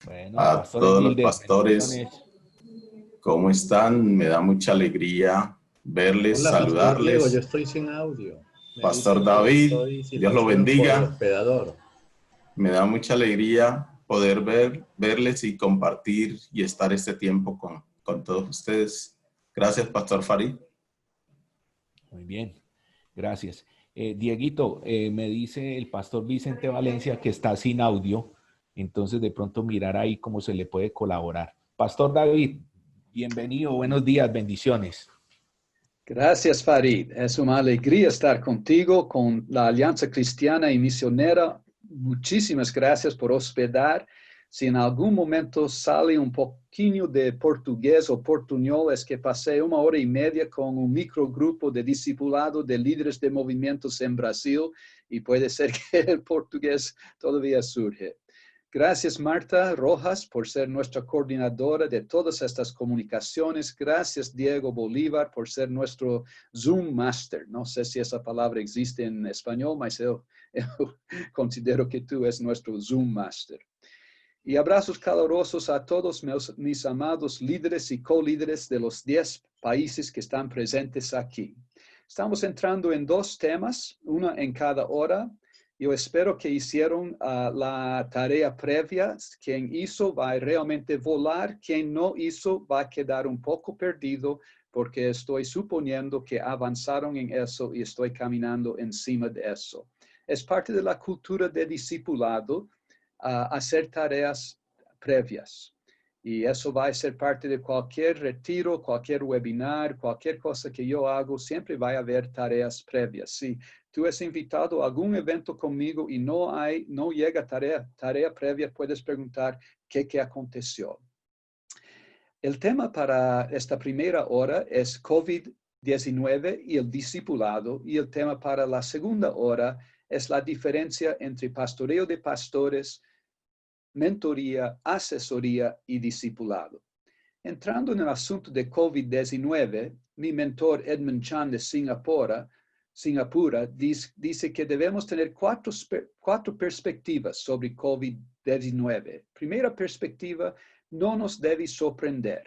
Bueno, A Pastor todos los Emilder, pastores, bendiciones. ¿cómo están? Me da mucha alegría verles, Hola, Pastor Diego, yo saludarles. estoy sin audio. Me Pastor dicen que David, estoy Dios lo situación por el bendiga. hospedador. Me da mucha alegría poder verles y compartir y estar este tiempo con todos ustedes. Gracias, Pastor Farid. Muy bien, gracias. Dieguito, me dice el pastor Vicente Valencia que está sin audio, entonces de pronto mirar ahí cómo se le puede colaborar. Pastor David, bienvenido, buenos días, bendiciones. Gracias, Farid. Es una alegría estar contigo, con la Alianza Cristiana y Misionera. Muchísimas gracias por hospedar. Si en algún momento sale un poquillo de portugués o portuñol, es que pasé 1 hora y media con un microgrupo de discipulado de líderes de movimientos en Brasil y puede ser que el portugués todavía surge. Gracias, Marta Rojas, por ser nuestra coordinadora de todas estas comunicaciones. Gracias, Diego Bolívar, por ser nuestro Zoom Master. No sé si esa palabra existe en español, pero yo considero que tú eres nuestro Zoom Master. Y abrazos calurosos a todos mis amados líderes y co-líderes de los 10 países que están presentes aquí. Estamos entrando en 2 temas, una en cada hora. Yo espero que hicieron la tarea previa. Quien hizo va a realmente volar. Quien no hizo va a quedar un poco perdido porque estoy suponiendo que avanzaron en eso y estoy caminando encima de eso. Es parte de la cultura de discipulado hacer tareas previas. Y eso va a ser parte de cualquier retiro, cualquier webinar, cualquier cosa que yo hago, siempre va a haber tareas previas. Si tú has invitado a algún evento conmigo y no llega tarea previa, puedes preguntar qué aconteció. El tema para esta primera hora es COVID-19 y el discipulado, y el tema para la segunda hora es la diferencia entre pastoreo de pastores, mentoría, asesoría y discipulado. Entrando en el asunto de COVID-19, mi mentor Edmund Chan de Singapur dice que debemos tener cuatro perspectivas sobre COVID-19. Primera perspectiva, no nos debe sorprender.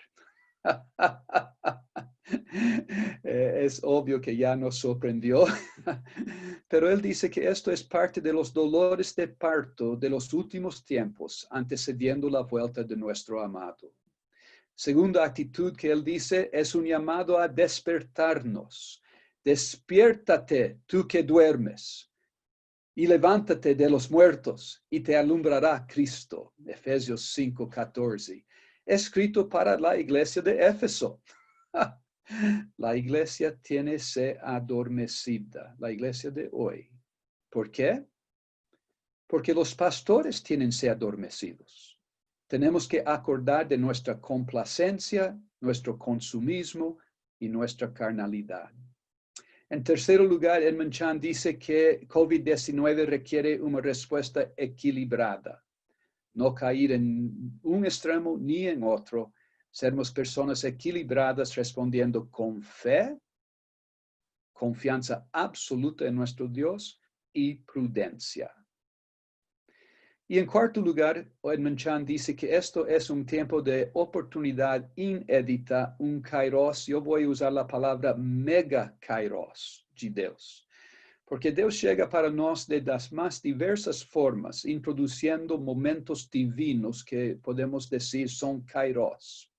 Es obvio que ya nos sorprendió, pero él dice que esto es parte de los dolores de parto de los últimos tiempos, antecediendo la vuelta de nuestro amado. Segunda actitud que él dice es un llamado a despertarnos. Despiértate tú que duermes y levántate de los muertos y te alumbrará Cristo. Efesios 5:14. Escrito para la iglesia de Éfeso. La iglesia tiene se adormecida, la iglesia de hoy. ¿Por qué? Porque los pastores tienen se adormecidos. Tenemos que acordar de nuestra complacencia, nuestro consumismo y nuestra carnalidad. En tercer lugar, Edmund Chan dice que COVID-19 requiere una respuesta equilibrada. No caer en un extremo ni en otro. Sermos personas equilibradas respondiendo con fe, confianza absoluta en nuestro Dios y prudencia. Y en cuarto lugar, Edmund Chan dice que esto es un tiempo de oportunidad inédita, un kairos. Yo voy a usar la palabra mega kairos de Dios. Porque Dios llega para nos de las más diversas formas, introduciendo momentos divinos que podemos decir son kairos.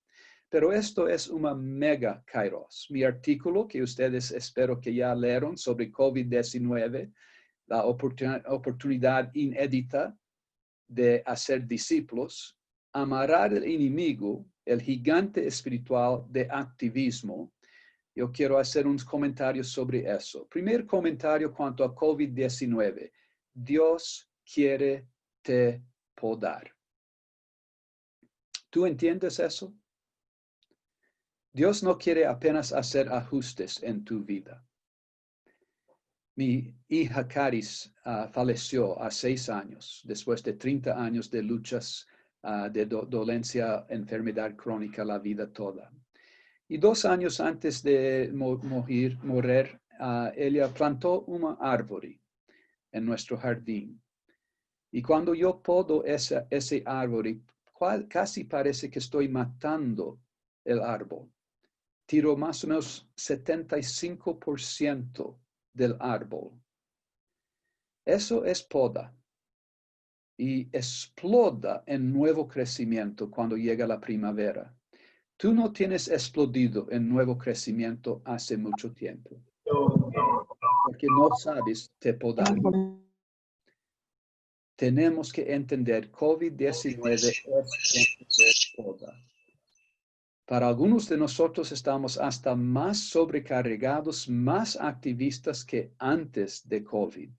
Pero esto es una mega kairos. Mi artículo, que ustedes espero que ya leyeron sobre COVID-19, la oportunidad inédita de hacer discípulos, amarrar al enemigo, el gigante espiritual de activismo. Yo quiero hacer unos comentarios sobre eso. Primer comentario cuanto a COVID-19. Dios quiere te podar. ¿Tú entiendes eso? Dios no quiere apenas hacer ajustes en tu vida. Mi hija Caris falleció a 6 años, después de 30 años de luchas de dolencia, enfermedad crónica, la vida toda. Y 2 años antes de morir, ella plantó un árbol en nuestro jardín. Y cuando yo podo ese árbol, casi parece que estoy matando el árbol. Tiro más o menos 75% del árbol. Eso es poda y exploda en nuevo crecimiento cuando llega la primavera. Tú no tienes explodido en nuevo crecimiento hace mucho tiempo, porque no sabes te podar. Tenemos que entender COVID-19 es poda. Para algunos de nosotros estamos hasta más sobrecargados, más activistas que antes de COVID,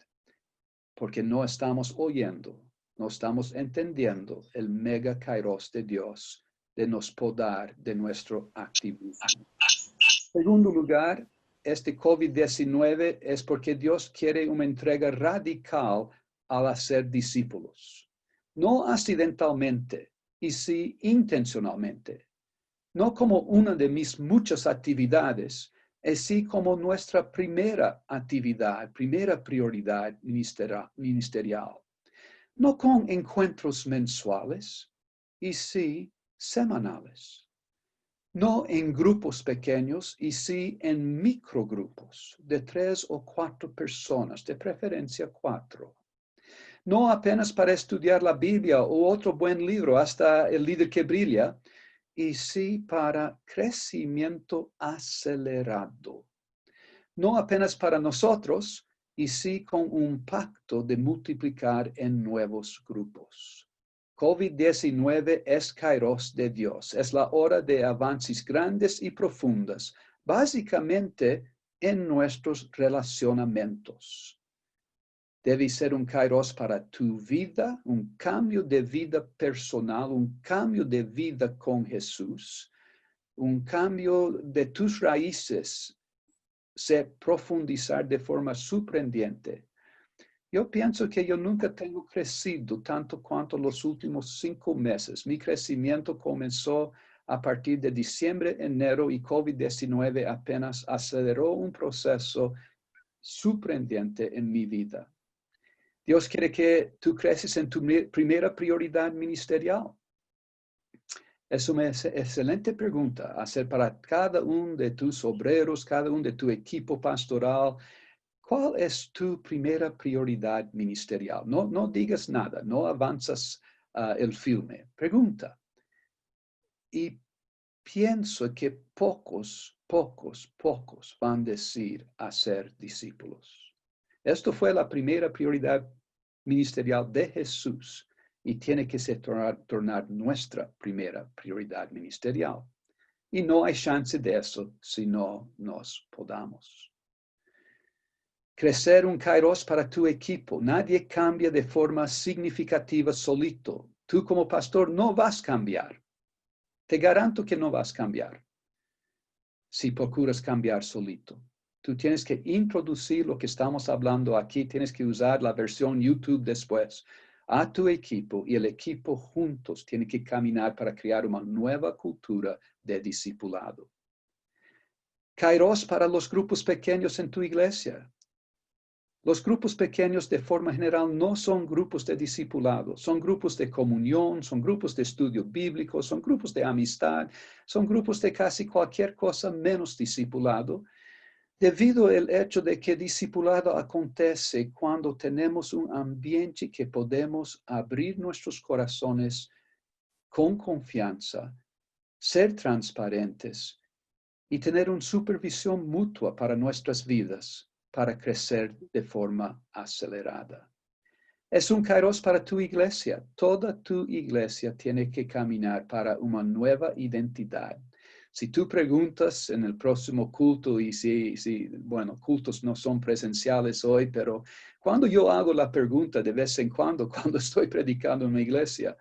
porque no estamos oyendo, no estamos entendiendo el mega kairos de Dios de nos podar de nuestro activismo. En segundo lugar, este COVID-19 es porque Dios quiere una entrega radical al hacer discípulos. No accidentalmente, y sí intencionalmente. No como una de mis muchas actividades, es sí como nuestra primera actividad, primera prioridad ministerial. No con encuentros mensuales, y sí semanales. No en grupos pequeños, y sí en microgrupos de 3 o 4 personas, de preferencia 4. No apenas para estudiar la Biblia o otro buen libro, hasta El líder que brilla, y sí para crecimiento acelerado. No apenas para nosotros, y sí con un pacto de multiplicar en nuevos grupos. COVID-19 es kairos de Dios, es la hora de avances grandes y profundas, básicamente en nuestros relacionamientos. Debe ser un kairos para tu vida, un cambio de vida personal, un cambio de vida con Jesús, un cambio de tus raíces, se profundizar de forma sorprendente. Yo pienso que yo nunca tengo crecido tanto cuanto los últimos 5 meses. Mi crecimiento comenzó a partir de diciembre, enero, y COVID-19 apenas aceleró un proceso sorprendente en mi vida. Dios quiere que tú creces en tu primera prioridad ministerial. Es una excelente pregunta a hacer para cada uno de tus obreros, cada uno de tu equipo pastoral. ¿Cuál es tu primera prioridad ministerial? No digas nada, no avanzas el filme. Pregunta. Y pienso que pocos van a decir hacer discípulos. Esto fue la primera prioridad ministerial de Jesús y tiene que se tornar nuestra primera prioridad ministerial. Y no hay chance de eso si no nos podamos. Crecer un kairos para tu equipo. Nadie cambia de forma significativa solito. Tú como pastor no vas a cambiar. Te garanto que no vas a cambiar si procuras cambiar solito. Tú tienes que introducir lo que estamos hablando aquí. Tienes que usar la versión YouTube después a tu equipo y el equipo juntos tiene que caminar para crear una nueva cultura de discipulado. Kairos para los grupos pequeños en tu iglesia. Los grupos pequeños de forma general no son grupos de discipulado, son grupos de comunión, son grupos de estudio bíblico, son grupos de amistad, son grupos de casi cualquier cosa menos discipulado, debido al hecho de que discipulado acontece cuando tenemos un ambiente que podemos abrir nuestros corazones con confianza, ser transparentes y tener una supervisión mutua para nuestras vidas, para crecer de forma acelerada. Es un kairos para tu iglesia. Toda tu iglesia tiene que caminar para una nueva identidad. Si tú preguntas en el próximo culto, y bueno, cultos no son presenciales hoy, pero cuando yo hago la pregunta de vez en cuando estoy predicando en una iglesia,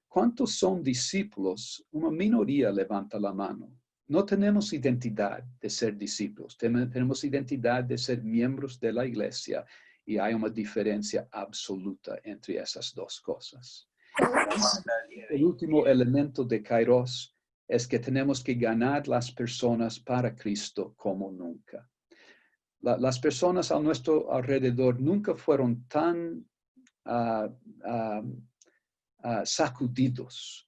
¿cuántos son discípulos? Una minoría levanta la mano. No tenemos identidad de ser discípulos, tenemos identidad de ser miembros de la iglesia y hay una diferencia absoluta entre esas dos cosas. El último elemento de Kairos es que tenemos que ganar las personas para Cristo como nunca. Las personas a nuestro alrededor nunca fueron tan sacudidos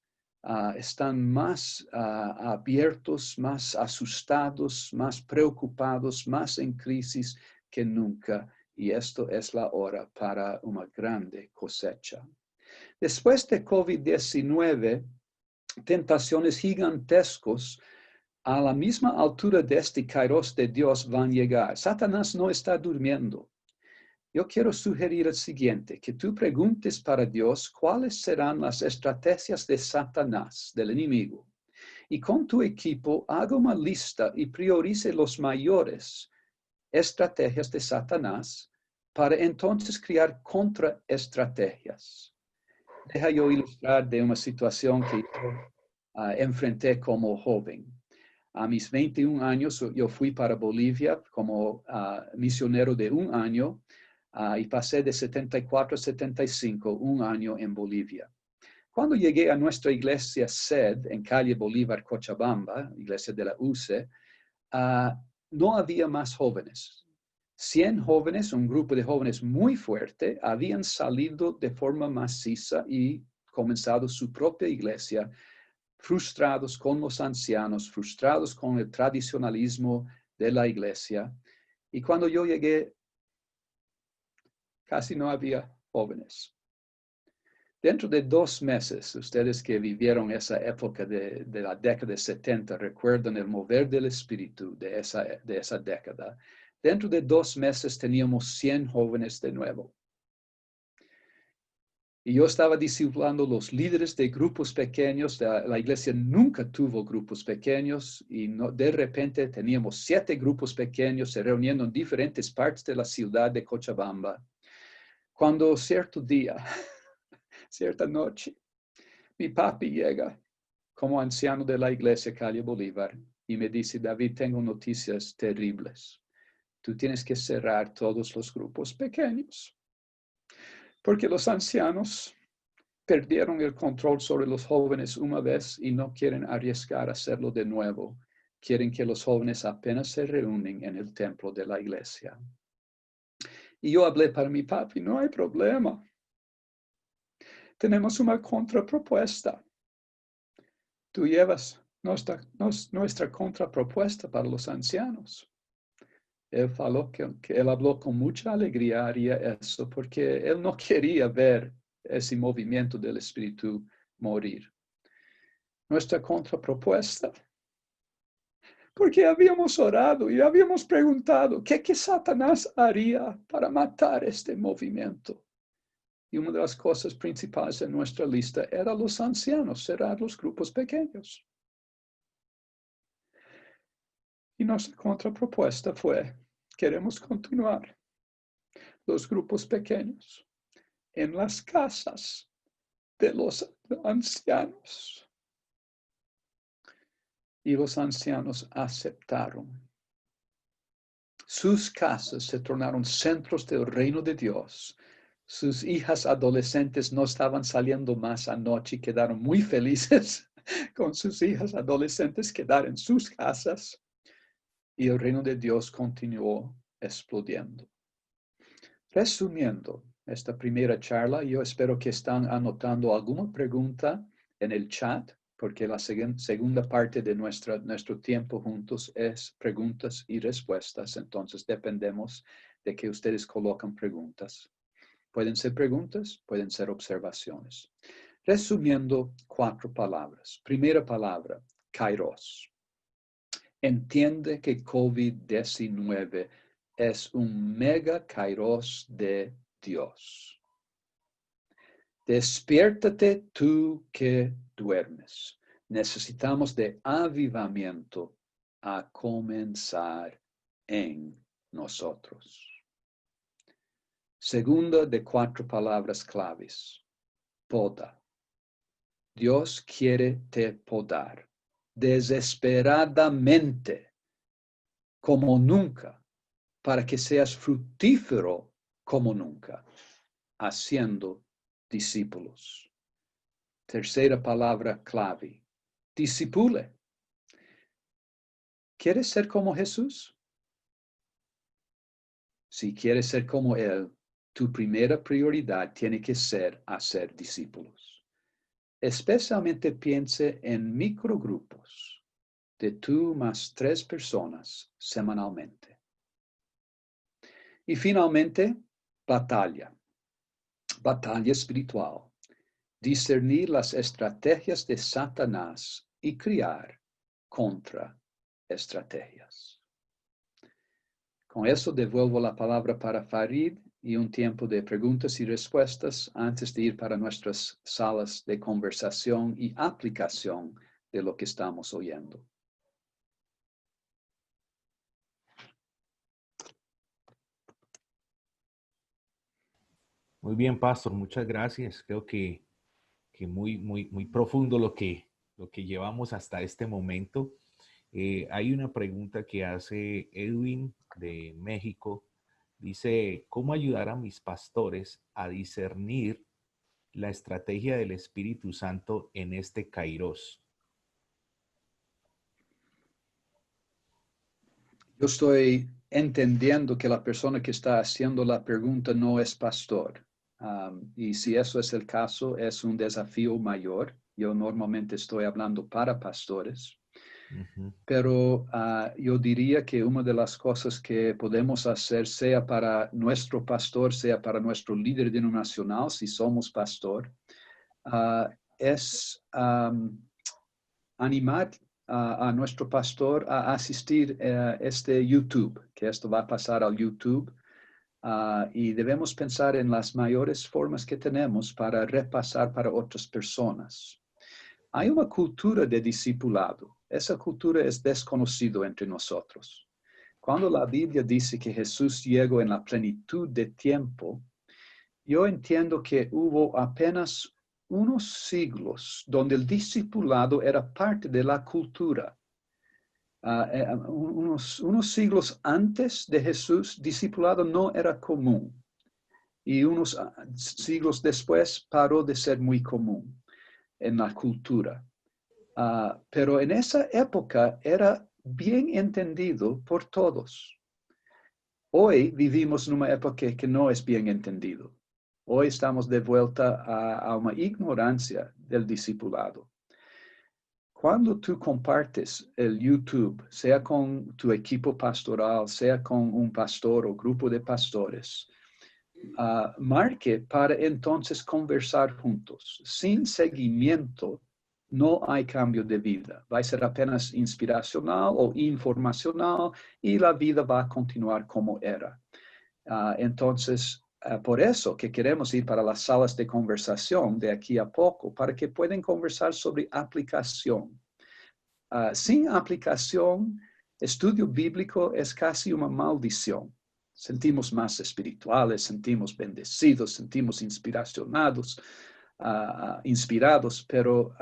están más abiertos, más asustados, más preocupados, más en crisis que nunca. Y esto es la hora para una grande cosecha. Después de COVID-19, tentaciones gigantescos a la misma altura de este kairos de Dios van a llegar. Satanás no está durmiendo. Yo quiero sugerir el siguiente, que tú preguntes para Dios cuáles serán las estrategias de Satanás, del enemigo. Y con tu equipo haga una lista y priorice los mayores estrategias de Satanás para entonces crear contraestrategias. Deja yo ilustrar de una situación que yo enfrenté como joven. A mis 21 años yo fui para Bolivia como misionero de un año y pasé de 74 a 75, un año en Bolivia. Cuando llegué a nuestra iglesia sed en calle Bolívar, Cochabamba, iglesia de la UCE, no había más jóvenes. 100 jóvenes, un grupo de jóvenes muy fuerte, habían salido de forma maciza y comenzado su propia iglesia, frustrados con los ancianos, frustrados con el tradicionalismo de la iglesia. Y cuando yo llegué, casi no había jóvenes. Dentro de 2 meses, ustedes que vivieron esa época de la década de 70, recuerdan el mover del espíritu de esa década. Dentro de 2 meses teníamos 100 jóvenes de nuevo. Y yo estaba discipulando los líderes de grupos pequeños. La iglesia nunca tuvo grupos pequeños y de repente teníamos 7 grupos pequeños se reuniendo en diferentes partes de la ciudad de Cochabamba. Cuando cierto día, cierta noche, mi papi llega como anciano de la iglesia Calle Bolívar y me dice, David, tengo noticias terribles. Tú tienes que cerrar todos los grupos pequeños, porque los ancianos perdieron el control sobre los jóvenes una vez y no quieren arriesgar a hacerlo de nuevo. Quieren que los jóvenes apenas se reúnen en el templo de la iglesia. Y yo hablé para mi papi, no hay problema. Tenemos una contrapropuesta. Tú llevas nuestra contrapropuesta para los ancianos. Él faló que él habló con mucha alegría, haría eso, porque él no quería ver ese movimiento del espíritu morir. Nuestra contrapropuesta, porque habíamos orado y habíamos preguntado qué Satanás haría para matar este movimiento. Y una de las cosas principales en nuestra lista era los ancianos, cerrar los grupos pequeños. Y nuestra contrapropuesta fue, queremos continuar los grupos pequeños en las casas de los ancianos. Y los ancianos aceptaron. Sus casas se tornaron centros del reino de Dios. Sus hijas adolescentes no estaban saliendo más anoche y quedaron muy felices con sus hijas adolescentes quedar en sus casas. Y el reino de Dios continuó explodiendo. Resumiendo esta primera charla, yo espero que están anotando alguna pregunta en el chat, porque la segunda parte de nuestro tiempo juntos es preguntas y respuestas. Entonces dependemos de que ustedes colocan preguntas. Pueden ser preguntas, pueden ser observaciones. Resumiendo 4 palabras. Primera palabra, kairos. Entiende que COVID-19 es un mega kairos de Dios. Despiértate tú que duermes. Necesitamos de avivamiento a comenzar en nosotros. Segunda de 4 palabras claves. Poda. Dios quiere te podar desesperadamente, como nunca, para que seas fructífero como nunca, haciendo discípulos. Tercera palabra clave. Discipule. ¿Quieres ser como Jesús? Si quieres ser como Él, tu primera prioridad tiene que ser hacer discípulos. Especialmente piense en microgrupos de 2 más 3 personas semanalmente. Y finalmente, batalla. Batalla espiritual. Discernir las estrategias de Satanás y crear contraestrategias. Con eso devuelvo la palabra para Farid y un tiempo de preguntas y respuestas antes de ir para nuestras salas de conversación y aplicación de lo que estamos oyendo. Muy bien, Pastor, muchas gracias. Creo que muy profundo lo que llevamos hasta este momento. Hay una pregunta que hace Edwin de México. Dice, ¿cómo ayudar a mis pastores a discernir la estrategia del Espíritu Santo en este Kairos? Yo estoy entendiendo que la persona que está haciendo la pregunta no es pastor. Y si eso es el caso, es un desafío mayor. Yo normalmente estoy hablando para pastores. Pero yo diría que una de las cosas que podemos hacer, sea para nuestro pastor, sea para nuestro líder denominacional, si somos pastor, es animar a nuestro pastor a asistir a este YouTube, que esto va a pasar al YouTube. Y debemos pensar en las mayores formas que tenemos para repasar para otras personas. Hay una cultura de discipulado. Esa cultura es desconocida entre nosotros. Cuando la Biblia dice que Jesús llegó en la plenitud de tiempo, yo entiendo que hubo apenas unos siglos donde el discipulado era parte de la cultura. Unos siglos antes de Jesús, discipulado no era común. Y unos siglos después paró de ser muy común en la cultura. Pero en esa época era bien entendido por todos. Hoy vivimos en una época que no es bien entendido. Hoy estamos de vuelta a una ignorancia del discipulado. Cuando tú compartes el YouTube, sea con tu equipo pastoral, sea con un pastor o grupo de pastores, marque para entonces conversar juntos. Sin seguimiento, no hay cambio de vida. Va a ser apenas inspiracional o informacional y la vida va a continuar como era. Entonces, por eso que queremos ir para las salas de conversación de aquí a poco, para que puedan conversar sobre aplicación. Sin aplicación, estudio bíblico es casi una maldición. Sentimos más espirituales, sentimos bendecidos, sentimos inspirados, pero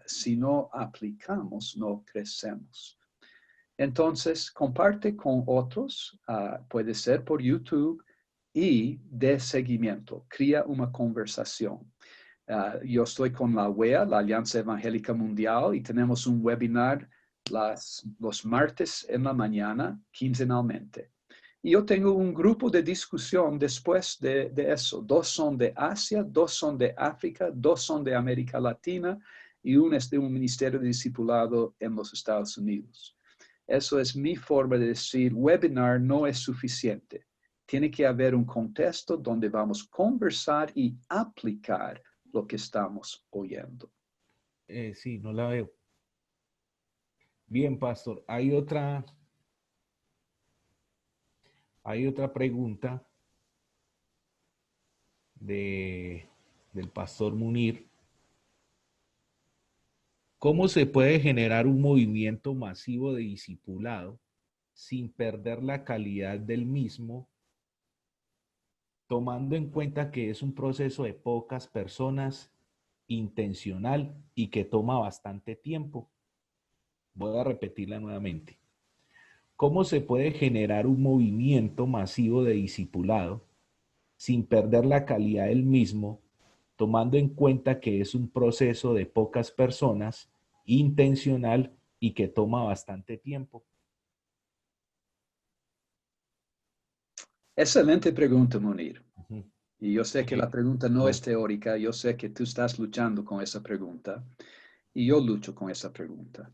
si no aplicamos, no crecemos. Entonces, comparte con otros, puede ser por YouTube, y de seguimiento, crea una conversación. Yo estoy con la WEA, la Alianza Evangélica Mundial, y tenemos un webinar los martes en la mañana, quincenalmente. Y yo tengo un grupo de discusión después de eso. 2 son de Asia, 2 son de África, 2 son de América Latina, y uno es de un ministerio de discipulado en los Estados Unidos. Eso es mi forma de decir, webinar no es suficiente. Tiene que haber un contexto donde vamos a conversar y aplicar lo que estamos oyendo. Sí, no la veo. Bien, Pastor. Hay otra pregunta del Pastor Munir. ¿Cómo se puede generar un movimiento masivo de discipulado sin perder la calidad del mismo, tomando en cuenta que es un proceso de pocas personas, intencional y que toma bastante tiempo? Voy a repetirla nuevamente. ¿Cómo se puede generar un movimiento masivo de discipulado sin perder la calidad del mismo, tomando en cuenta que es un proceso de pocas personas, intencional y que toma bastante tiempo? Excelente pregunta, Munir. Y yo sé que la pregunta no es teórica, yo sé que tú estás luchando con esa pregunta y yo lucho con esa pregunta.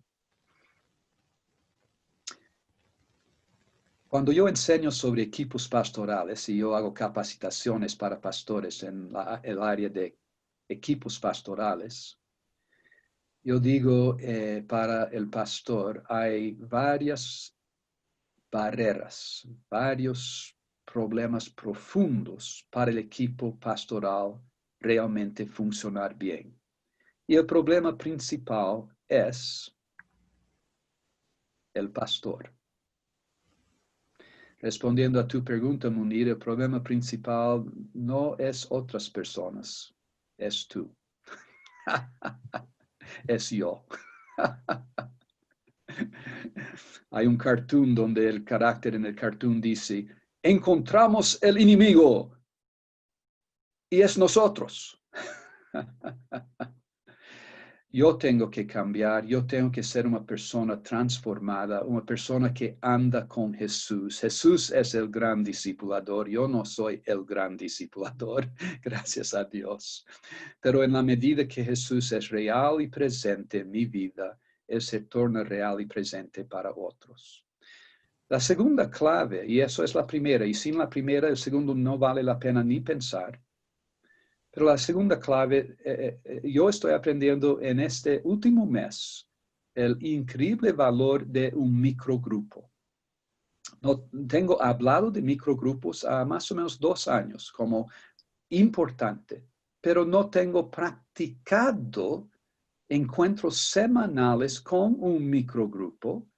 Cuando yo enseño sobre equipos pastorales y yo hago capacitaciones para pastores en el área de equipos pastorales, yo digo, para el pastor hay varias barreras, varios problemas profundos para el equipo pastoral realmente funcionar bien. Y el problema principal es el pastor. Respondiendo a tu pregunta, Munir, el problema principal no es otras personas, es tú. Es yo. Hay un cartoon donde el carácter en el cartoon dice, encontramos el enemigo y es nosotros. Yo tengo que cambiar, yo tengo que ser una persona transformada, una persona que anda con Jesús. Jesús es el gran discipulador, yo no soy el gran discipulador, gracias a Dios. Pero en la medida que Jesús es real y presente en mi vida, Él se torna real y presente para otros. La segunda clave, y eso es la primera, y sin la primera, el segundo no vale la pena ni pensar. Pero la segunda clave, yo estoy aprendiendo en este último mes el increíble valor de un microgrupo. No, tengo hablado de microgrupos a más o menos 2 años como importante, pero no tengo practicado encuentros semanales con un microgrupo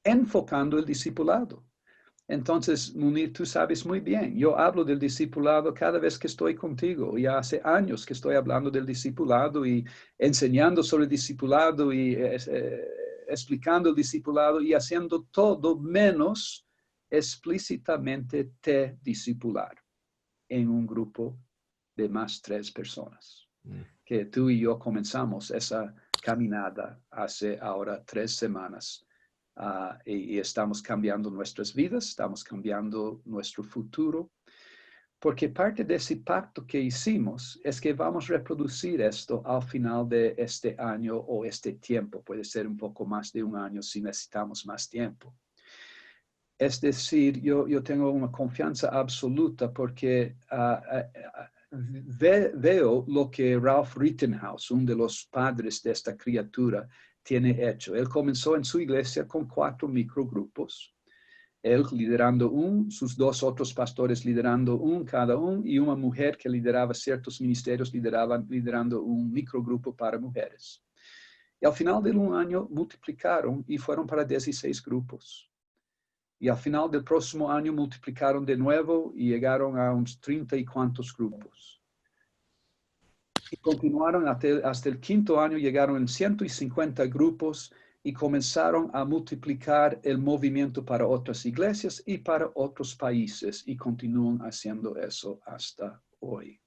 enfocando el discipulado. Entonces, Munir, tú sabes muy bien, yo hablo del discipulado cada vez que estoy contigo y hace años que estoy hablando del discipulado y enseñando sobre el discipulado y explicando el discipulado y haciendo todo menos explícitamente te discipular en un grupo de más 3 personas. Que tú y yo comenzamos esa caminada hace ahora 3 semanas. Y estamos cambiando nuestras vidas, estamos cambiando nuestro futuro, porque parte de ese pacto que hicimos es que vamos a reproducir esto al final de este año o este tiempo. Puede ser un poco más de un año si necesitamos más tiempo. Es decir, yo tengo una confianza absoluta porque veo lo que Ralph Rittenhouse, uno de los padres de esta criatura, tiene hecho. Él comenzó en su iglesia con 4 microgrupos, él liderando sus 2 otros pastores liderando cada uno, y una mujer que lideraba ciertos ministerios liderando un microgrupo para mujeres. Y al final de un año multiplicaron y fueron para 16 grupos. Y al final del próximo año multiplicaron de nuevo y llegaron a unos 30 y cuantos grupos. Y continuaron hasta el 5º año, llegaron en 150 grupos y comenzaron a multiplicar el movimiento para otras iglesias y para otros países y continúan haciendo eso hasta hoy.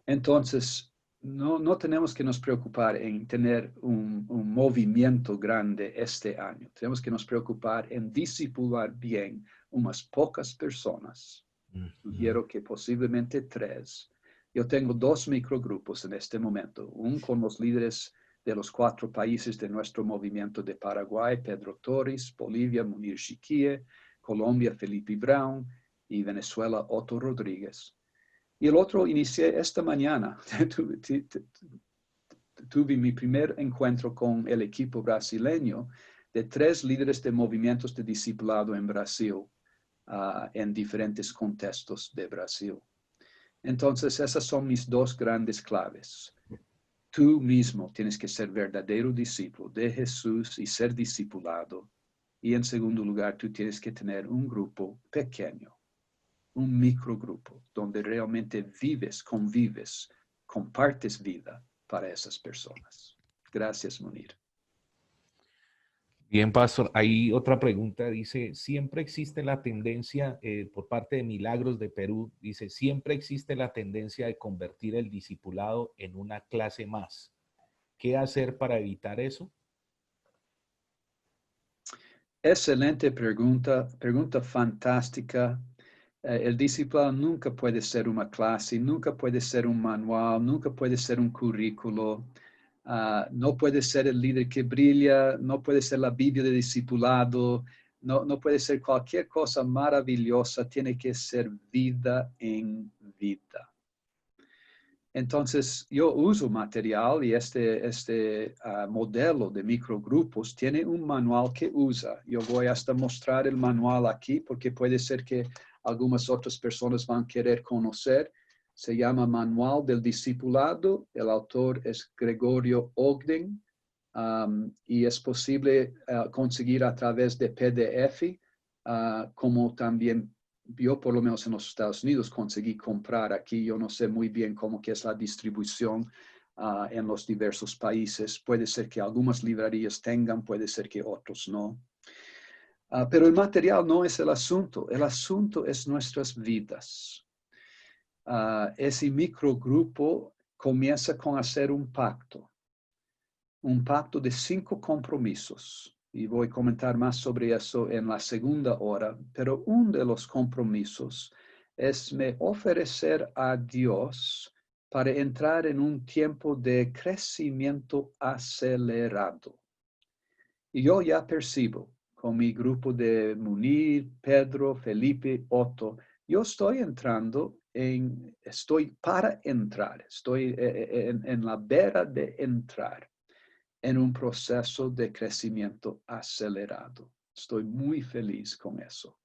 Entonces, no tenemos que nos preocupar en tener un movimiento grande este año. Tenemos que nos preocupar en discipular bien unas pocas personas. Sugiero que posiblemente 3. Yo tengo 2 microgrupos en este momento. Uno con los líderes de los 4 países de nuestro movimiento de Paraguay, Pedro Torres, Bolivia, Munir Chiquie, Colombia, Felipe Brown y Venezuela, Otto Rodríguez. Y el otro inicié esta mañana. Tuve mi primer encuentro con el equipo brasileño de 3 líderes de movimientos de discipulado en Brasil, en diferentes contextos de Brasil. Entonces, esas son mis 2 grandes claves. Tú mismo tienes que ser verdadero discípulo de Jesús y ser discipulado. Y en segundo lugar, tú tienes que tener un grupo pequeño, un microgrupo, donde realmente convives, compartes vida para esas personas. Gracias, Munir. Bien, pastor. Hay otra pregunta, dice, siempre existe la tendencia, por parte de Milagros de Perú, dice, siempre existe la tendencia de convertir el discipulado en una clase más. ¿Qué hacer para evitar eso? Excelente pregunta fantástica. El discipulado nunca puede ser una clase, nunca puede ser un manual, nunca puede ser un currículo. No puede ser el líder que brilla, no puede ser la Biblia de discipulado, no puede ser cualquier cosa maravillosa, tiene que ser vida en vida. Entonces, yo uso material y este modelo de microgrupos tiene un manual que usa. Yo voy hasta mostrar el manual aquí porque puede ser que algunas otras personas van a querer conocer. Se llama Manual del Discipulado. El autor es Gregorio Ogden y es posible conseguir a través de PDF, como también yo por lo menos en los Estados Unidos conseguí comprar aquí. Yo no sé muy bien cómo que es la distribución en los diversos países. Puede ser que algunas librerías tengan, puede ser que otros no. Pero el material no es el asunto es nuestras vidas. Ese microgrupo comienza con hacer un pacto de 5 compromisos. Y voy a comentar más sobre eso en la segunda hora, pero uno de los compromisos es me ofrecer a Dios para entrar en un tiempo de crecimiento acelerado. Y yo ya percibo con mi grupo de Munir, Pedro, Felipe, Otto, yo estoy para entrar, estoy en la vera de entrar en un proceso de crecimiento acelerado. Estoy muy feliz con eso.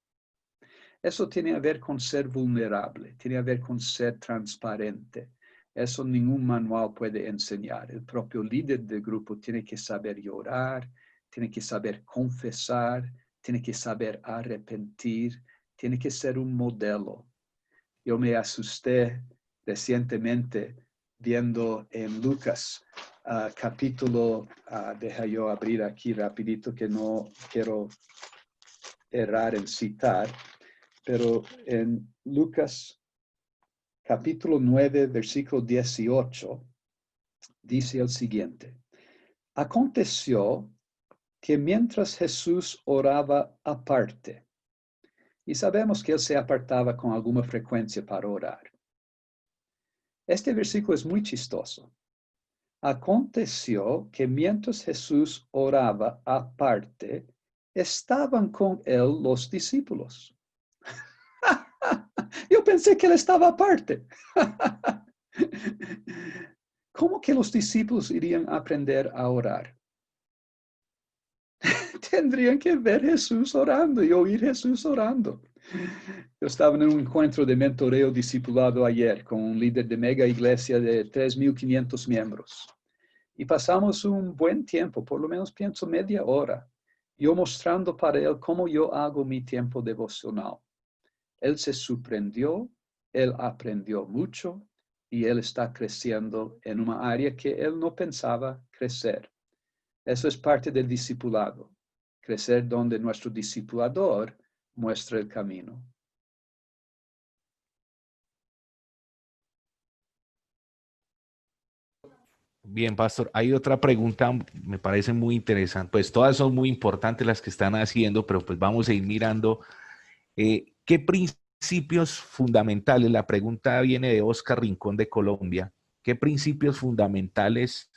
Eso tiene que ver con ser vulnerable, tiene que ver con ser transparente. Eso ningún manual puede enseñar. El propio líder del grupo tiene que saber llorar, tiene que saber confesar, tiene que saber arrepentir, tiene que ser un modelo. Yo me asusté recientemente viendo en Lucas capítulo, deja yo abrir aquí rapidito que no quiero errar en citar, pero en Lucas capítulo 9, versículo 18, dice el siguiente: aconteció que mientras Jesús oraba aparte, y sabemos que él se apartaba con alguna frecuencia para orar. Este versículo es muy chistoso. Aconteció que mientras Jesús oraba aparte, estaban con él los discípulos. Yo pensé que él estaba aparte. ¿Cómo que los discípulos irían a aprender a orar? Tendrían que ver Jesús orando y oír Jesús orando. Yo estaba en un encuentro de mentoreo discipulado ayer con un líder de mega iglesia de 3,500 miembros. Y pasamos un buen tiempo, por lo menos pienso media hora, yo mostrando para él cómo yo hago mi tiempo devocional. Él se sorprendió, él aprendió mucho y él está creciendo en una área que él no pensaba crecer. Eso es parte del discipulado, crecer donde nuestro discipulador muestra el camino. Bien, pastor. Hay otra pregunta, me parece muy interesante. Pues todas son muy importantes las que están haciendo, pero pues vamos a ir mirando qué principios fundamentales. La pregunta viene de Oscar Rincón de Colombia. ¿Qué principios fundamentales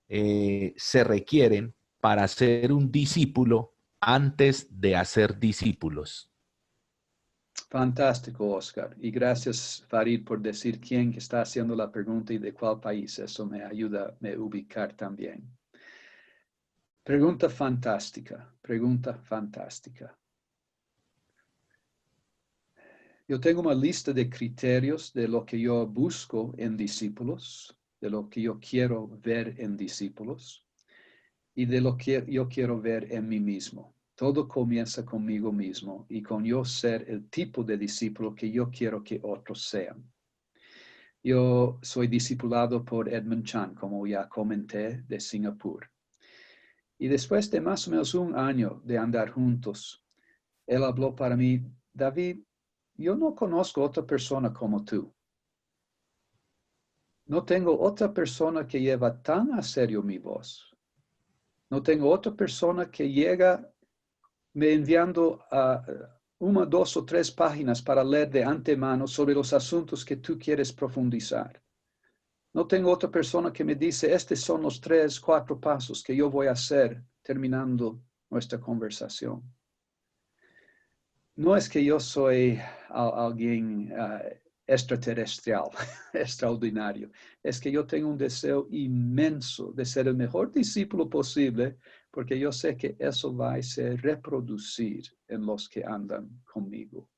se requieren para ser un discípulo antes de hacer discípulos? Fantástico, Oscar. Y gracias, Farid, por decir quién está haciendo la pregunta y de cuál país. Eso me ayuda a ubicar también. Pregunta fantástica, pregunta fantástica. Yo tengo una lista de criterios de lo que yo busco en discípulos, de lo que yo quiero ver en discípulos y de lo que yo quiero ver en mí mismo. Todo comienza conmigo mismo y con yo ser el tipo de discípulo que yo quiero que otros sean. Yo soy discipulado por Edmund Chan, como ya comenté, de Singapur. Y después de más o menos un año de andar juntos, él habló para mí: David, yo no conozco otra persona como tú. No tengo otra persona que lleva tan a serio mi voz. No tengo otra persona que llega me enviando 1, 2 o 3 páginas para leer de antemano sobre los asuntos que tú quieres profundizar. No tengo otra persona que me dice, estos son los 3, 4 pasos que yo voy a hacer terminando nuestra conversación. No es que yo soy alguien extraterrestrial, extraordinario. Es que yo tengo un deseo inmenso de ser el mejor discípulo posible, porque yo sé que eso va a ser reproducir en los que andan conmigo.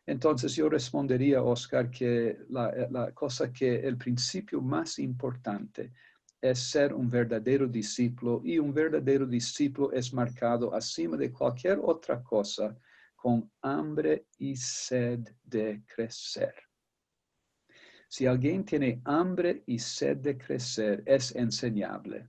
Entonces yo respondería, Oscar, que la cosa que el principio más importante es ser un verdadero discípulo, y un verdadero discípulo es marcado acima de cualquier otra cosa con hambre y sed de crecer. Si alguien tiene hambre y sed de crecer, es enseñable.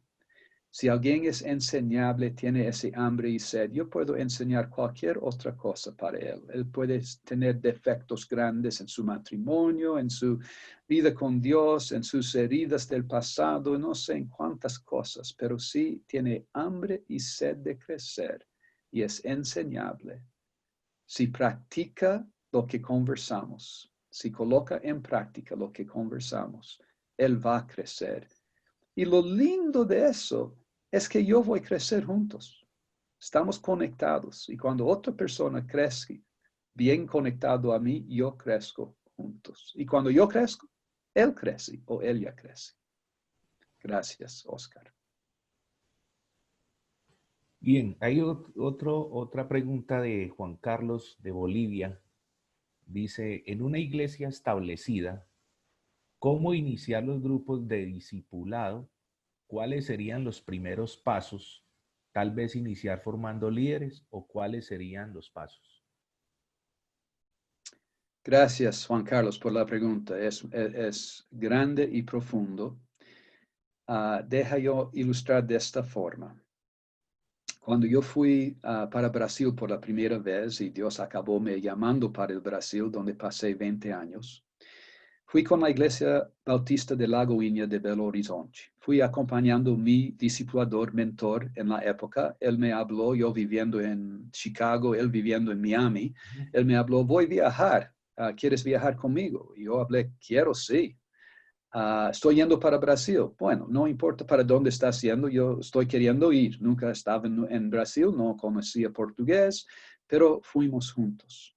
Si alguien es enseñable, tiene ese hambre y sed, yo puedo enseñar cualquier otra cosa para él. Él puede tener defectos grandes en su matrimonio, en su vida con Dios, en sus heridas del pasado, no sé en cuántas cosas, pero sí tiene hambre y sed de crecer y es enseñable. Si practica lo que conversamos, si coloca en práctica lo que conversamos, él va a crecer. Y lo lindo de eso es que yo voy a crecer juntos. Estamos conectados. Y cuando otra persona crece bien conectado a mí, yo crezco juntos. Y cuando yo crezco, él crece o ella crece. Gracias, Oscar. Bien, hay otra pregunta de Juan Carlos de Bolivia. Dice, en una iglesia establecida, ¿cómo iniciar los grupos de discipulado? ¿Cuáles serían los primeros pasos? Tal vez iniciar formando líderes, o cuáles serían los pasos. Gracias, Juan Carlos, por la pregunta. Es grande y profundo. Deja yo ilustrar de esta forma. Cuando yo fui para Brasil por la primera vez, y Dios acabó me llamando para el Brasil, donde pasé 20 años, fui con la Iglesia Bautista de Lagoinha de Belo Horizonte. Fui acompañando mi discipulador, mentor en la época. Él me habló, yo viviendo en Chicago, él viviendo en Miami. Él me habló, voy a viajar. ¿Quieres viajar conmigo? Y yo hablé, quiero, sí. Estoy yendo para Brasil. Bueno, no importa para dónde estás yendo, yo estoy queriendo ir. Nunca estaba en Brasil, no conocía portugués, pero fuimos juntos.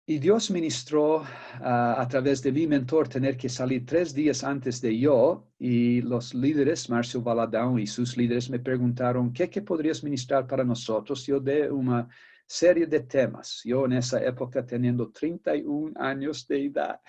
Y Dios ministró a través de mi mentor tener que salir 3 días antes de yo, y los líderes, Márcio Valadão y sus líderes, me preguntaron, ¿qué podrías ministrar para nosotros? Yo de una serie de temas. Yo en esa época teniendo 31 años de edad.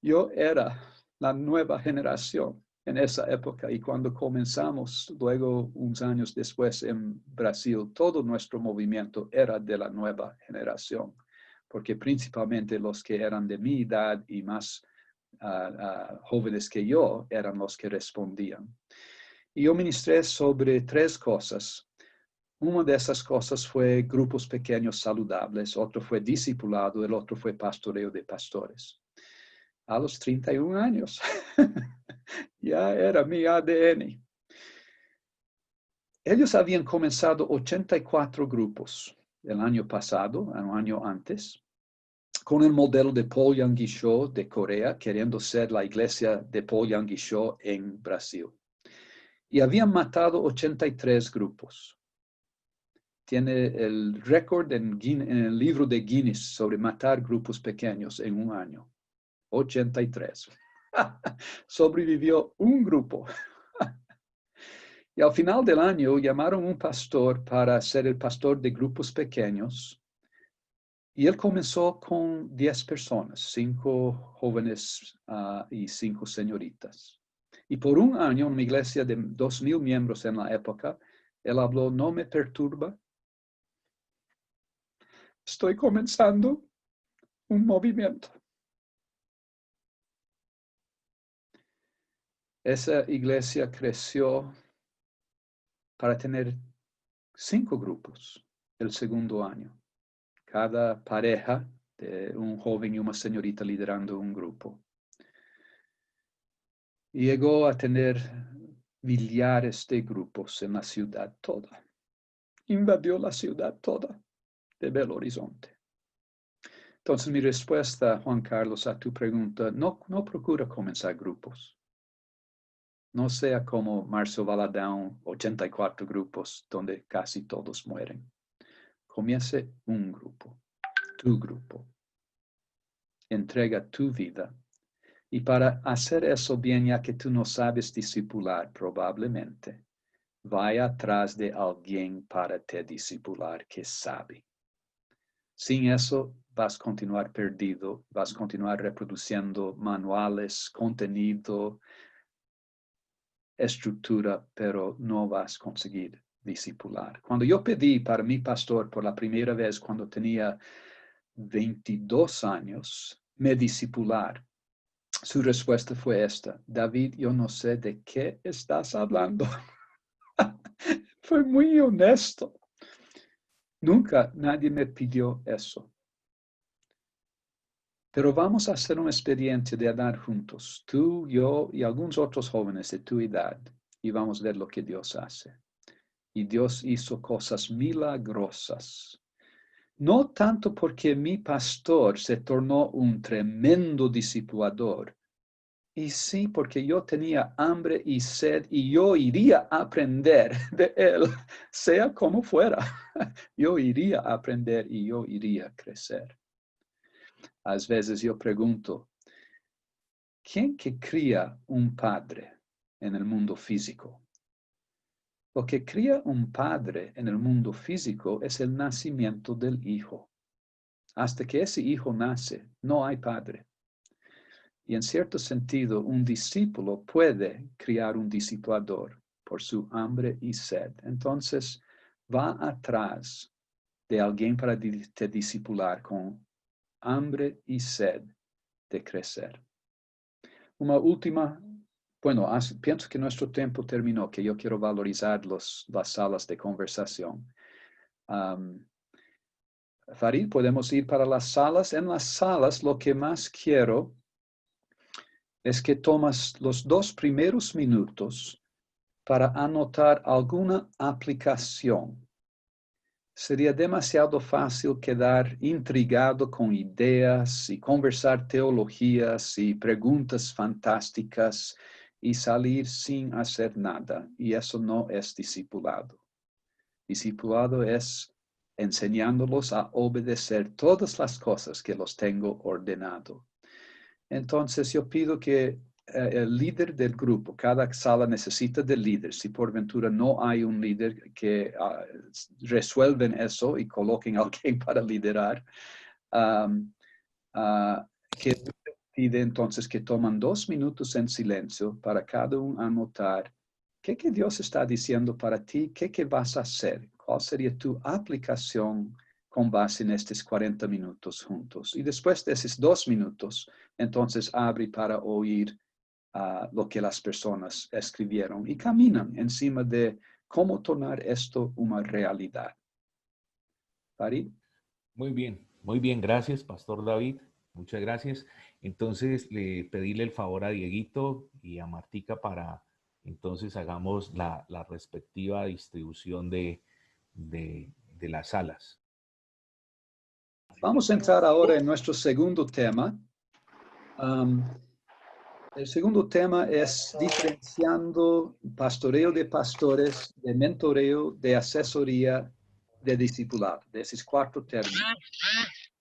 Yo era la nueva generación en esa época, y cuando comenzamos, luego unos años después en Brasil, todo nuestro movimiento era de la nueva generación, porque principalmente los que eran de mi edad y más jóvenes que yo eran los que respondían. Y yo ministré sobre 3 cosas. Una de esas cosas fue grupos pequeños saludables, otro fue discipulado, el otro fue pastoreo de pastores. A los 31 años. Ya era mi ADN. Ellos habían comenzado 84 grupos el año pasado, un año antes, con el modelo de Paul Yonggi-cho de Corea, queriendo ser la iglesia de Paul Yonggi-cho en Brasil. Y habían matado 83 grupos. Tiene el récord en el libro de Guinness sobre matar grupos pequeños en un año. 83. Sobrevivió un grupo. Y al final del año llamaron a un pastor para ser el pastor de grupos pequeños. Y él comenzó con 10 personas, 5 jóvenes y 5 señoritas. Y por un año, en una iglesia de 2,000 miembros en la época, él habló, no me perturba. Estoy comenzando un movimiento. Esa iglesia creció para tener 5 grupos el segundo año. Cada pareja de un joven y una señorita liderando un grupo. Y llegó a tener millares de grupos en la ciudad toda. invadió la ciudad toda de Belo Horizonte. Entonces, mi respuesta, Juan Carlos, a tu pregunta, no procura comenzar grupos. No sea como Marcio Valadão, 84 grupos, donde casi todos mueren. Comience un grupo, tu grupo. Entrega tu vida. Y para hacer eso bien, ya que tú no sabes discipular probablemente, vaya atrás de alguien para te discipular que sabe. Sin eso, vas a continuar perdido, vas a continuar reproduciendo manuales, contenido, estructura, pero no vas a conseguir discipular. Cuando yo pedí para mi pastor por la primera vez cuando tenía 22 años, me discipular, su respuesta fue esta: David, yo no sé de qué estás hablando. Fue muy honesto. Nunca nadie me pidió eso. Pero vamos a hacer una experiencia de andar juntos, tú, yo y algunos otros jóvenes de tu edad, y vamos a ver lo que Dios hace. Y Dios hizo cosas milagrosas. No tanto porque mi pastor se tornó un tremendo discipulador, y sí porque yo tenía hambre y sed y yo iría a aprender de él, sea como fuera. Yo iría a aprender y yo iría a crecer. A veces yo pregunto, ¿quién que cría un padre en el mundo físico? Lo que cría un padre en el mundo físico es el nacimiento del hijo. Hasta que ese hijo nace, no hay padre. Y en cierto sentido, un discípulo puede criar un discipulador por su hambre y sed. Entonces, va atrás de alguien para te discipular con hambre y sed de crecer. Una última, bueno, pienso que nuestro tiempo terminó, que yo quiero valorizar las salas de conversación. Farid, podemos ir para las salas. En las salas, lo que más quiero es que tomas los 2 primeros minutos para anotar alguna aplicación. Sería demasiado fácil quedar intrigado con ideas y conversar teologías y preguntas fantásticas y salir sin hacer nada. Y eso no es discipulado. Discipulado es enseñándolos a obedecer todas las cosas que los tengo ordenado. Entonces yo pido que el líder del grupo, cada sala necesita de líder. Si por ventura no hay un líder, que resuelven eso y coloquen a alguien para liderar, que pide entonces que toman 2 minutos en silencio para cada uno anotar qué que Dios está diciendo para ti, qué vas a hacer, cuál sería tu aplicación con base en estos 40 minutos juntos. Y después de esos 2 minutos, entonces abre para oír lo que las personas escribieron y caminan encima de cómo tornar esto una realidad. Farid. Muy bien, gracias, Pastor David, muchas gracias. Entonces, pedirle el favor a Dieguito y a Martica para, entonces, hagamos la respectiva distribución de las salas. Vamos a entrar ahora en nuestro segundo tema. El segundo tema es diferenciando pastoreo de pastores, de mentoreo, de asesoría, de discipulado, de esos 4 términos.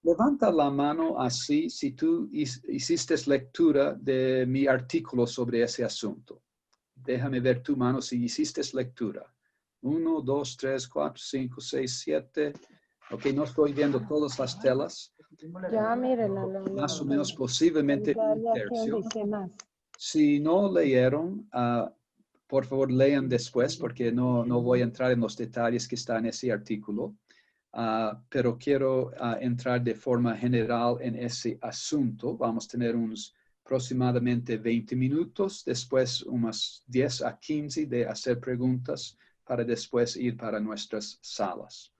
Levanta la mano así si tú hiciste lectura de mi artículo sobre ese asunto. Déjame ver tu mano si hiciste lectura. 1, 2, 3, 4, 5, 6, 7. Ok, no estoy viendo todas las telas. Ya, mire, Más o menos posiblemente un tercio. Si no leyeron, por favor lean después porque no voy a entrar en los detalles que están en ese artículo. Pero quiero entrar de forma general en ese asunto. Vamos a tener unos aproximadamente 20 minutos, después unas 10 a 15 de hacer preguntas para después ir para nuestras salas.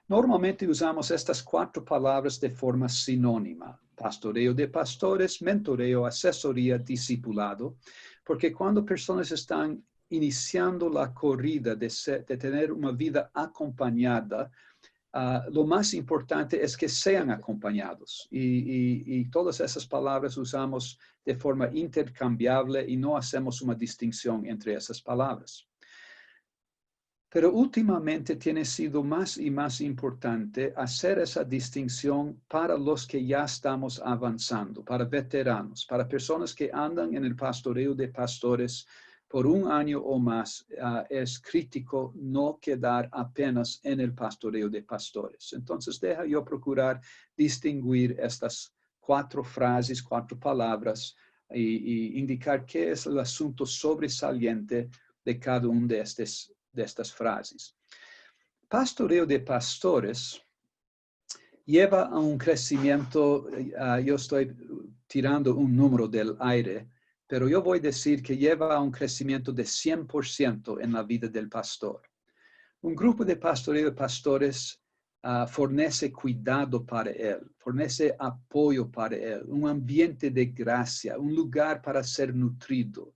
Normalmente usamos estas 4 palabras de forma sinónima: pastoreo de pastores, mentoreo, asesoría, discipulado, porque cuando personas están iniciando la corrida de tener una vida acompañada, lo más importante es que sean acompañados. Y todas esas palabras usamos de forma intercambiable y no hacemos una distinción entre esas palabras. Pero últimamente tiene sido más y más importante hacer esa distinción para los que ya estamos avanzando, para veteranos, para personas que andan en el pastoreo de pastores por un año o más. Es crítico no quedar apenas en el pastoreo de pastores. Entonces, deja yo procurar distinguir estas 4 frases, 4 palabras y indicar qué es el asunto sobresaliente de cada una de estas frases. Pastoreo de pastores lleva a un crecimiento, yo estoy tirando un número del aire, pero yo voy a decir que lleva a un crecimiento de 100% en la vida del pastor. Un grupo de pastoreo de pastores fornece cuidado para él, fornece apoyo para él, un ambiente de gracia, un lugar para ser nutrido.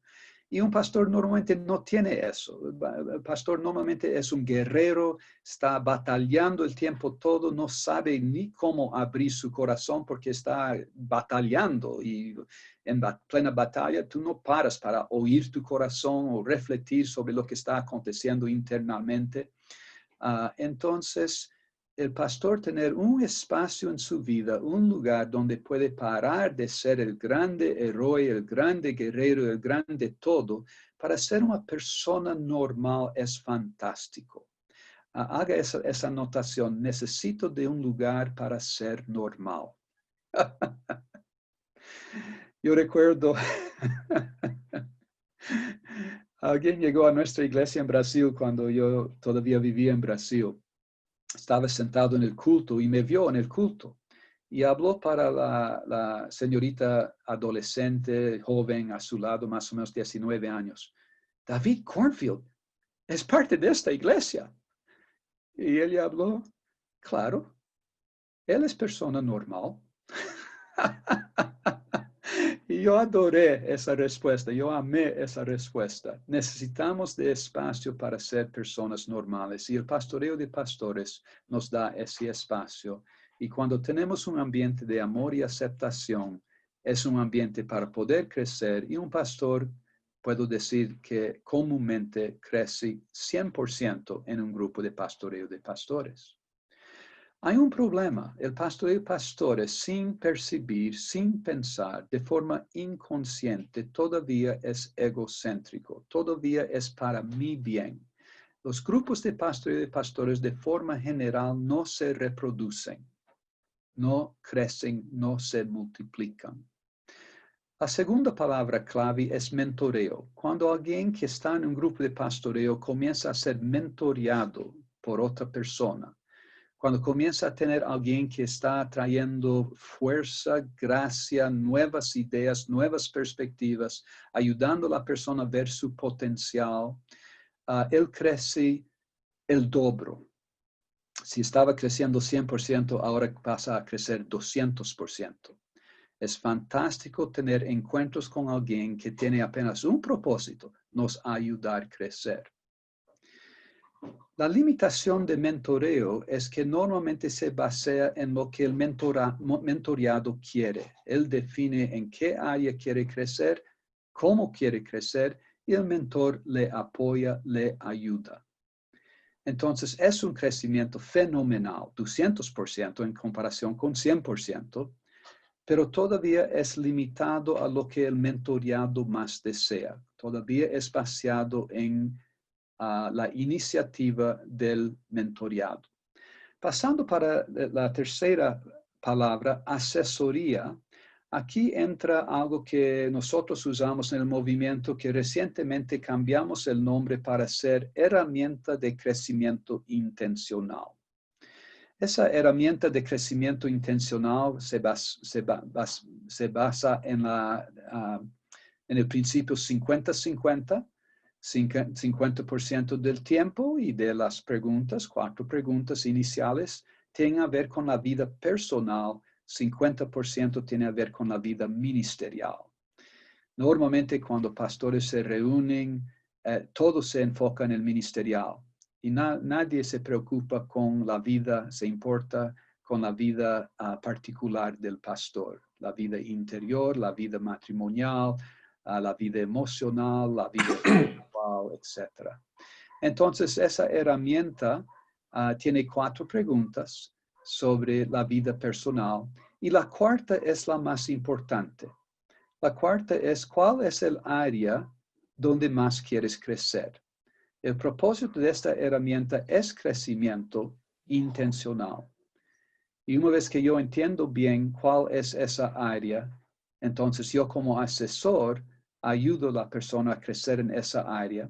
Y un pastor normalmente no tiene eso. El pastor normalmente es un guerrero, está batallando el tiempo todo, no sabe ni cómo abrir su corazón porque está batallando. Y en plena batalla tú no paras para oír tu corazón o refletir sobre lo que está aconteciendo internamente. Entonces, el pastor tener un espacio en su vida, un lugar donde puede parar de ser el grande héroe, el grande guerrero, el grande todo, para ser una persona normal es fantástico. Haga esa anotación. Necesito de un lugar para ser normal. Yo recuerdo, alguien llegó a nuestra iglesia en Brasil cuando yo todavía vivía en Brasil. Estaba sentado en el culto y me vio en el culto y habló para la señorita adolescente, joven, a su lado, más o menos 19 años. David Cornfield es parte de esta iglesia. Y ella habló, claro, él es persona normal. Y yo adoré esa respuesta, yo amé esa respuesta. Necesitamos de espacio para ser personas normales y el pastoreo de pastores nos da ese espacio. Y cuando tenemos un ambiente de amor y aceptación, es un ambiente para poder crecer y un pastor, puedo decir que comúnmente crece 100% en un grupo de pastoreo de pastores. Hay un problema. El pastoreo de pastores, sin percibir, sin pensar, de forma inconsciente, todavía es egocéntrico, todavía es para mi bien. Los grupos de pastoreo de pastores de forma general no se reproducen, no crecen, no se multiplican. La segunda palabra clave es mentoreo. Cuando alguien que está en un grupo de pastoreo comienza a ser mentoreado por otra persona, cuando comienza a tener alguien que está trayendo fuerza, gracia, nuevas ideas, nuevas perspectivas, ayudando a la persona a ver su potencial, él crece el doble. Si estaba creciendo 100%, ahora pasa a crecer 200%. Es fantástico tener encuentros con alguien que tiene apenas un propósito, nos ayudar a crecer. La limitación de mentoreo es que normalmente se basa en lo que el mentoreado quiere. Él define en qué área quiere crecer, cómo quiere crecer, y el mentor le apoya, le ayuda. Entonces, es un crecimiento fenomenal, 200% en comparación con 100%, pero todavía es limitado a lo que el mentoreado más desea. Todavía es basado en la iniciativa del mentoreado. Pasando para la tercera palabra, asesoría, aquí entra algo que nosotros usamos en el movimiento que recientemente cambiamos el nombre para ser herramienta de crecimiento intencional. Esa herramienta de crecimiento intencional se basa en el principio 50-50, 50% del tiempo y de las preguntas, 4 preguntas iniciales, tienen a ver con la vida personal, 50% tiene a ver con la vida ministerial. Normalmente cuando pastores se reúnen, todo se enfoca en el ministerial y nadie se preocupa con la vida, se importa con la vida particular del pastor, la vida interior, la vida matrimonial, la vida emocional, la vida espiritual, etc. Entonces, esa herramienta tiene 4 preguntas sobre la vida personal y la cuarta es la más importante. La cuarta es, ¿cuál es el área donde más quieres crecer? El propósito de esta herramienta es crecimiento intencional. Y una vez que yo entiendo bien cuál es esa área, entonces yo como asesor ayudo a la persona a crecer en esa área.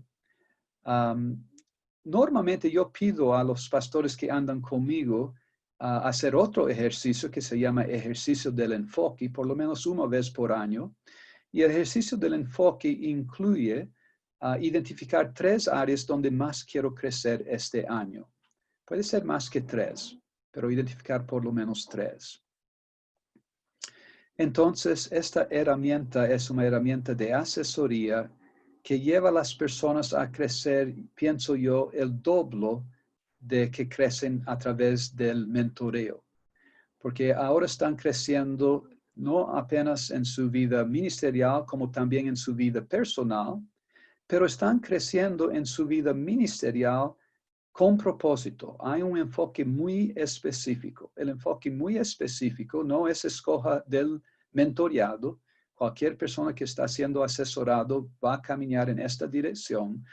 Normalmente yo pido a los pastores que andan conmigo hacer otro ejercicio que se llama ejercicio del enfoque, por lo menos una vez por año. Y el ejercicio del enfoque incluye identificar 3 áreas donde más quiero crecer este año. Puede ser más que 3, pero identificar por lo menos 3. Entonces, esta herramienta es una herramienta de asesoría que lleva a las personas a crecer, pienso yo, el doble de que crecen a través del mentoreo. Porque ahora están creciendo no apenas en su vida ministerial, como también en su vida personal, pero están creciendo en su vida ministerial con propósito. Hay un enfoque muy específico. El enfoque muy específico no es escoja del mentoreado. Cualquier persona que está siendo asesorado va a caminar en esta dirección.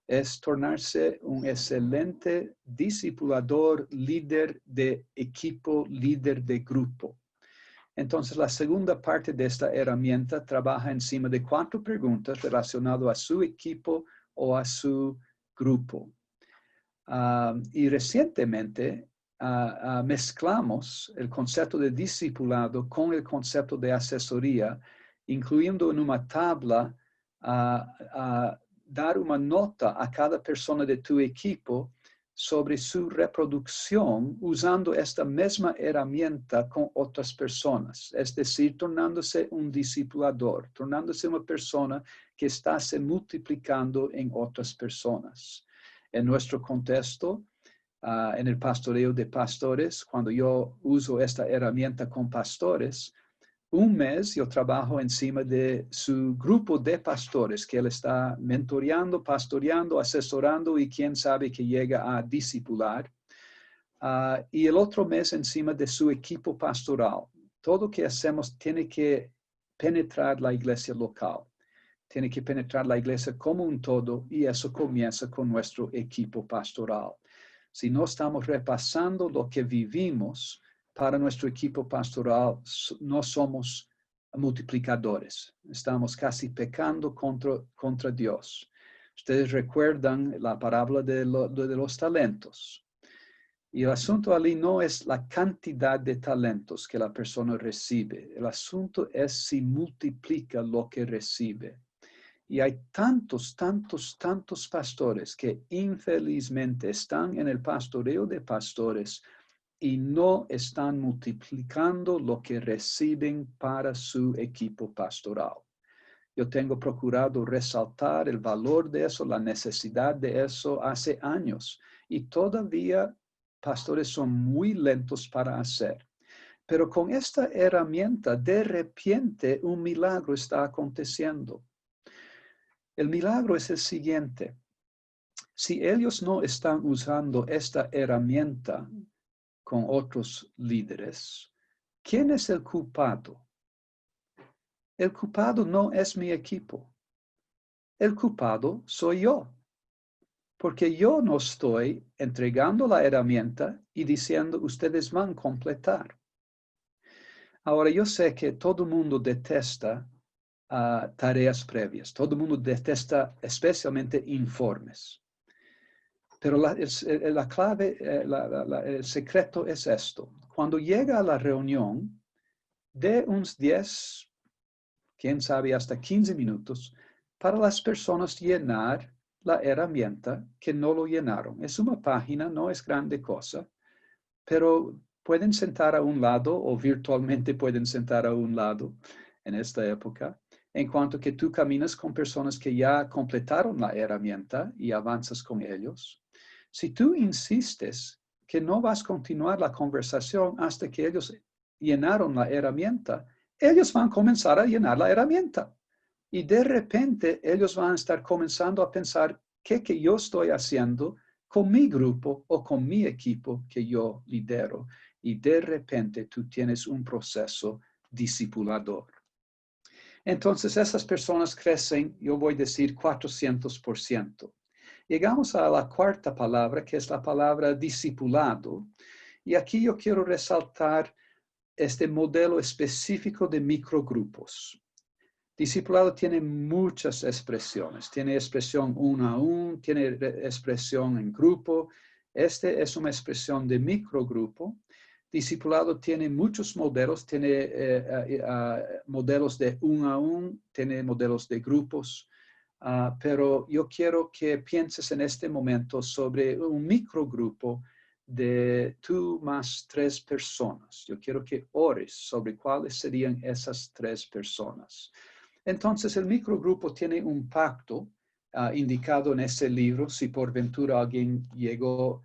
Es tornarse un excelente discipulador, líder de equipo, líder de grupo. Entonces, la segunda parte de esta herramienta trabaja encima de 4 preguntas relacionadas a su equipo o a su grupo. Y recientemente mezclamos el concepto de discipulado con el concepto de asesoría, incluyendo en una tabla dar una nota a cada persona de tu equipo sobre su reproducción usando esta misma herramienta con otras personas. Es decir, tornándose un discipulador, tornándose una persona que está se multiplicando en otras personas. En nuestro contexto, en el pastoreo de pastores, cuando yo uso esta herramienta con pastores, un mes yo trabajo encima de su grupo de pastores que él está mentoreando, pastoreando, asesorando y quién sabe que llega a discipular. Y el otro mes encima de su equipo pastoral. Todo lo que hacemos tiene que penetrar la iglesia local. Tiene que penetrar la iglesia como un todo y eso comienza con nuestro equipo pastoral. Si no estamos repasando lo que vivimos para nuestro equipo pastoral, no somos multiplicadores. Estamos casi pecando contra Dios. Ustedes recuerdan la parábola de los talentos. Y el asunto allí no es la cantidad de talentos que la persona recibe. El asunto es si multiplica lo que recibe. Y hay tantos pastores que infelizmente están en el pastoreo de pastores y no están multiplicando lo que reciben para su equipo pastoral. Yo tengo procurado resaltar el valor de eso, la necesidad de eso hace años. Y todavía pastores son muy lentos para hacer. Pero con esta herramienta, de repente, un milagro está aconteciendo. El milagro es el siguiente. Si ellos no están usando esta herramienta con otros líderes, ¿quién es el culpado? El culpado no es mi equipo. El culpado soy yo. Porque yo no estoy entregando la herramienta y diciendo, ustedes van a completar. Ahora, yo sé que todo el mundo detesta tareas previas. Todo el mundo detesta especialmente informes. Pero la clave, el secreto es esto. Cuando llega a la reunión, de unos 10, quién sabe, hasta 15 minutos, para las personas llenar la herramienta que no lo llenaron. Es una página, no es grande cosa, pero pueden sentar a un lado o virtualmente pueden sentar a un lado en esta época. en cuanto que tú caminas con personas que ya completaron la herramienta y avanzas con ellos. Si tú insistes que no vas a continuar la conversación hasta que ellos llenaron la herramienta, ellos van a comenzar a llenar la herramienta. Y de repente ellos van a estar comenzando a pensar qué que yo estoy haciendo con mi grupo o con mi equipo que yo lidero. Y de repente tú tienes un proceso discipulador. Entonces esas personas crecen, yo voy a decir 400%. Llegamos a la cuarta palabra, que es la palabra discipulado. Y aquí yo quiero resaltar este modelo específico de microgrupos. Discipulado tiene muchas expresiones. Tiene expresión uno a uno, tiene expresión en grupo. Este es una expresión de microgrupo. Discipulado tiene muchos modelos. Tiene modelos de uno a uno, tiene modelos de grupos. Pero yo quiero que pienses en este momento sobre un microgrupo de tú más 3 personas. Yo quiero que ores sobre cuáles serían esas 3 personas. Entonces, el microgrupo tiene un pacto indicado en ese libro. Si por ventura alguien llegó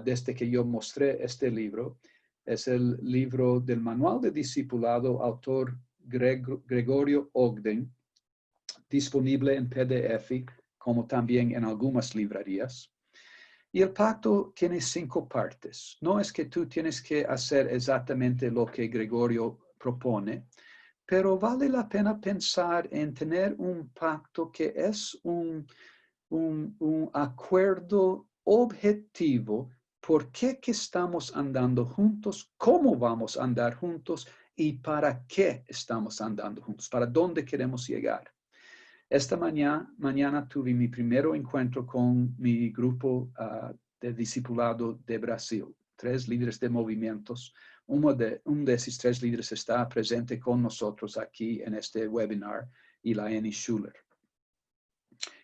desde que yo mostré este libro, es el libro del Manual de Discipulado, autor Gregorio Ogden, disponible en PDF, como también en algunas librerías. Y el pacto tiene 5 partes. No es que tú tienes que hacer exactamente lo que Gregorio propone, pero vale la pena pensar en tener un pacto que es un acuerdo objetivo por qué que estamos andando juntos, cómo vamos a andar juntos y para qué estamos andando juntos, para dónde queremos llegar. Esta mañana tuve mi primer encuentro con mi grupo de discipulado de Brasil, 3 líderes de movimientos. Uno de esos 3 líderes está presente con nosotros aquí en este webinar, Elaine Schuller.